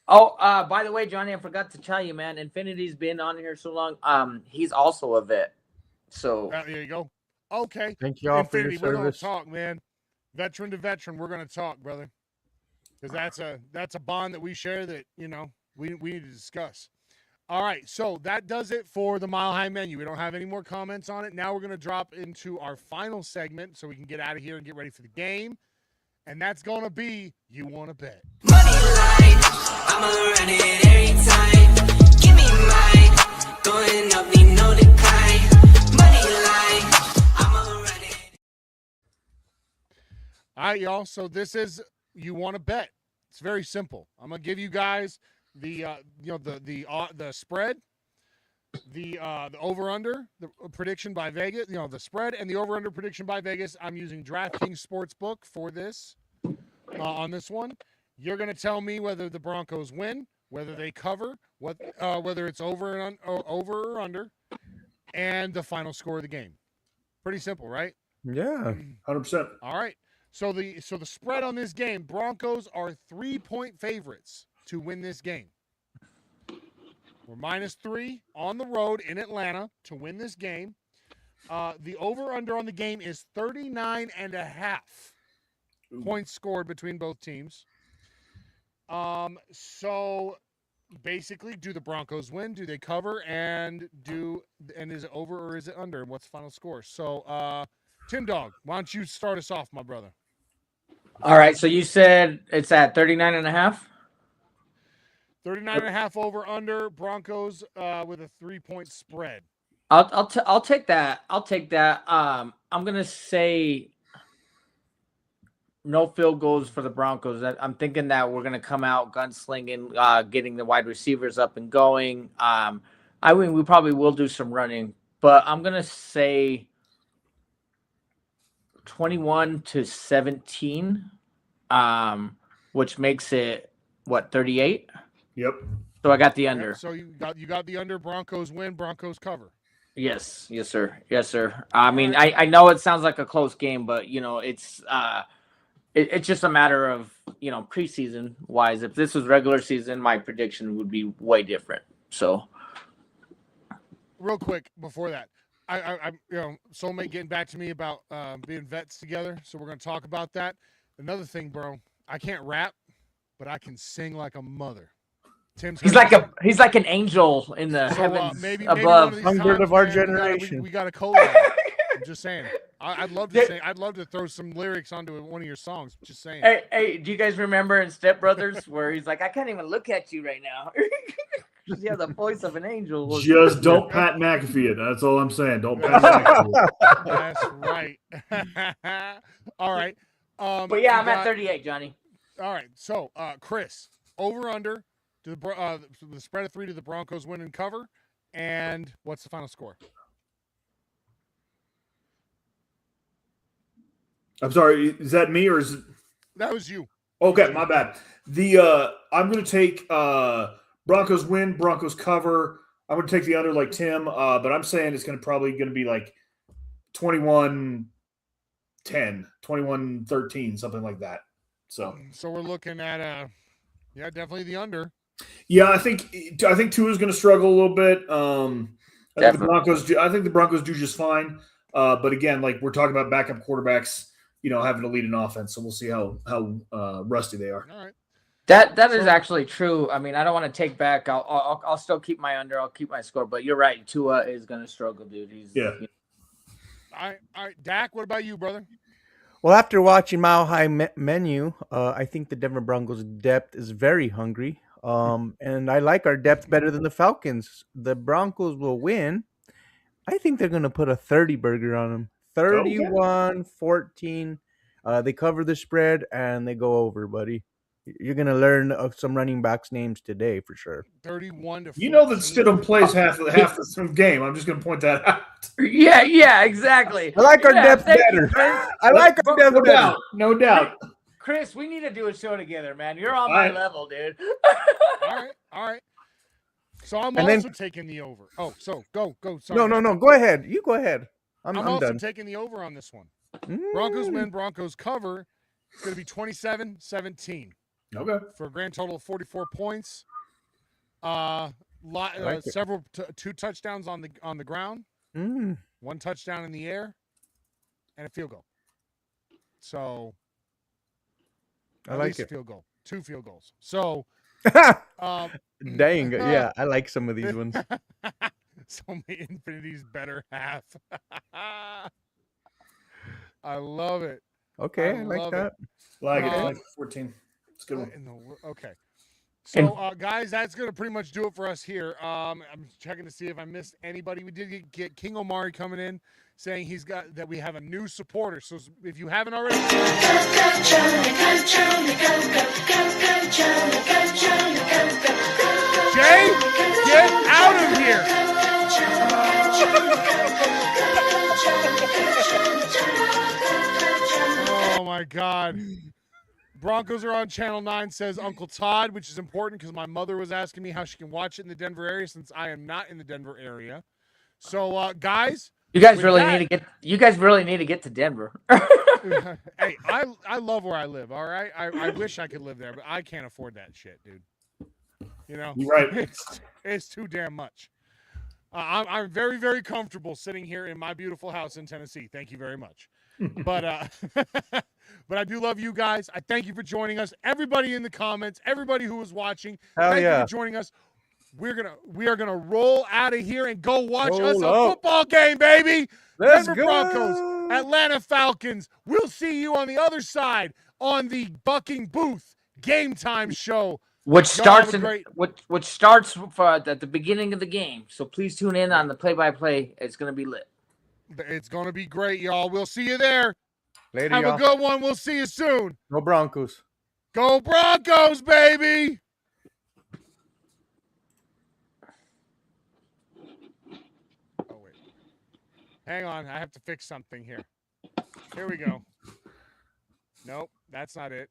Oh, by the way, Johnny, I forgot to tell you, man. Infinity's been on here so long. He's also a vet. So There you go. Okay. Thank you all for your Infinity, we're gonna service. talk, man. Veteran to veteran, we're gonna talk, brother. Because that's a bond that we share that we need to discuss. All right, so that does it for the Mile High menu. We don't have any more comments on it. Now we're gonna drop into our final segment so we can get out of here and get ready for the game. And that's gonna be You Wanna Bet. Money line, I'ma run it every time. Give me mine, going up, need no decline. Money line, I'ma run it. All right, y'all. So this is You Want to Bet. It's very simple. I'm gonna give you guys the the spread, the over-under, the prediction by Vegas, the spread and the over-under prediction by Vegas. I'm using DraftKings Sportsbook for this on this one. You're going to tell me whether the Broncos win, whether they cover, whether it's over or under, and the final score of the game. Pretty simple, right? Yeah. 100%. All right. So the spread on this game, Broncos are 3-point favorites to win this game. We're -3 on the road in Atlanta to win this game. The over-under on the game is 39.5 points scored between both teams. So basically, do the Broncos win? Do they cover? And is it over or is it under? And what's the final score? So, Tim Dog, why don't you start us off, my brother? All right. So you said it's at 39.5? 39.5 over under. Broncos with a 3-point spread. I'll take that. I'll take that. I'm gonna say no field goals for the Broncos. I'm thinking that we're gonna come out gunslinging, getting the wide receivers up and going. I mean, we probably will do some running, but I'm gonna say 21-17, which makes it what, 38? Yep. So I got the under. Yep, so you got the under. Broncos win. Broncos cover. Yes, sir. I mean, I know it sounds like a close game, but it's it's just a matter of preseason wise. If this was regular season, my prediction would be way different. So, real quick before that, I soulmate getting back to me about being vets together. So we're gonna talk about that. Another thing, bro, I can't rap, but I can sing like a mother. He's like an angel in the heavens maybe above. Songbird of our generation. We got a collab. I'm just saying. I'd love to sing. I'd love to throw some lyrics onto one of your songs. Just saying. Hey, do you guys remember in Step Brothers where he's like, I can't even look at you right now? You have the voice of an angel. Just don't Pat McAfee it. That's all I'm saying. Don't Pat McAfee it. That's right. All right. But yeah, I'm at 38, Johnny. All right. So, Chris, over under. The spread of 3 to the Broncos win and cover, and what's the final score? I'm sorry, is that me or is it? That was you. Okay, my bad. I'm going to take Broncos win, Broncos cover. I'm going to take the under like Tim, but I'm saying it's probably going to be like 21-10, 21-13, something like that. So we're looking at definitely the under. Yeah, I think Tua is going to struggle a little bit. I think the Broncos do just fine. But again, like we're talking about backup quarterbacks, having to lead an offense. So we'll see how rusty they are. All right. That is actually true. I mean, I don't want to take back. I'll still keep my under. I'll keep my score. But you're right. Tua is going to struggle, dude. All right, Dak. What about you, brother? Well, after watching Mile High Menu, I think the Denver Broncos' depth is very hungry. And I like our depth better than the Falcons. The Broncos will win. I think they're going to put a 30 burger on them. 31-14. They cover the spread and they go over, buddy. You're going to learn some running backs' names today for sure. 31-14. You know that Stidham plays half the game. I'm just going to point that out. Yeah, exactly. I like our depth better. I like our depth better. No doubt. Chris, we need to do a show together, man. You're on my level, dude. All right. So I'm also taking the over. Oh, so go. Sorry. No. Go ahead. You go ahead. I'm also done. taking the over on this one. Broncos win, Broncos cover. It's going to be 27-17. Okay. For a grand total of 44 points. Several 2 touchdowns on the ground. 1 touchdown in the air, and a field goal. So I like it. Field goal, 2 field goals. So, dang, yeah, I like some of these ones. So many Infinity's better half. I love it. Okay, I like that. Like it. 14. It's a good one. Okay. So, guys, that's going to pretty much do it for us here. I'm checking to see if I missed anybody. We did get King Omari coming in saying that we have a new supporter. So if you haven't already. Jay, get out of here. my God. Broncos are on Channel 9, says Uncle Todd, which is important because my mother was asking me how she can watch it in the Denver area since I am not in the Denver area. So, guys. You guys with really that- need to get to Denver. Hey, I love where I live, all right? I wish I could live there, but I can't afford that shit, dude. You know? You're right. It's too damn much. I'm very, very comfortable sitting here in my beautiful house in Tennessee. Thank you very much. But but I do love you guys. I thank you for joining us. Everybody in the comments, everybody who was watching, Hell thank yeah. you for joining us. We are gonna roll out of here and go watch us a Roll up. football game, baby. Let's Denver go. Broncos, Atlanta Falcons. We'll see you on the other side on the Bucking Booth Game Time show. Which Y'all have starts a great- which starts at the beginning of the game. So please tune in on the play-by-play. It's gonna be lit. It's gonna be great, y'all. We'll see you there. Later, Have y'all. a good one. We'll see you soon. Go Broncos. Go Broncos, baby. Oh, wait. Hang on. I have to fix something here. Here we go. Nope, that's not it.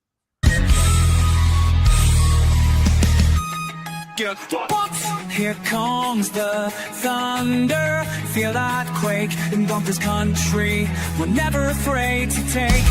Guess what? Here comes the thunder. Feel that quake in Broncos country. We're never afraid to take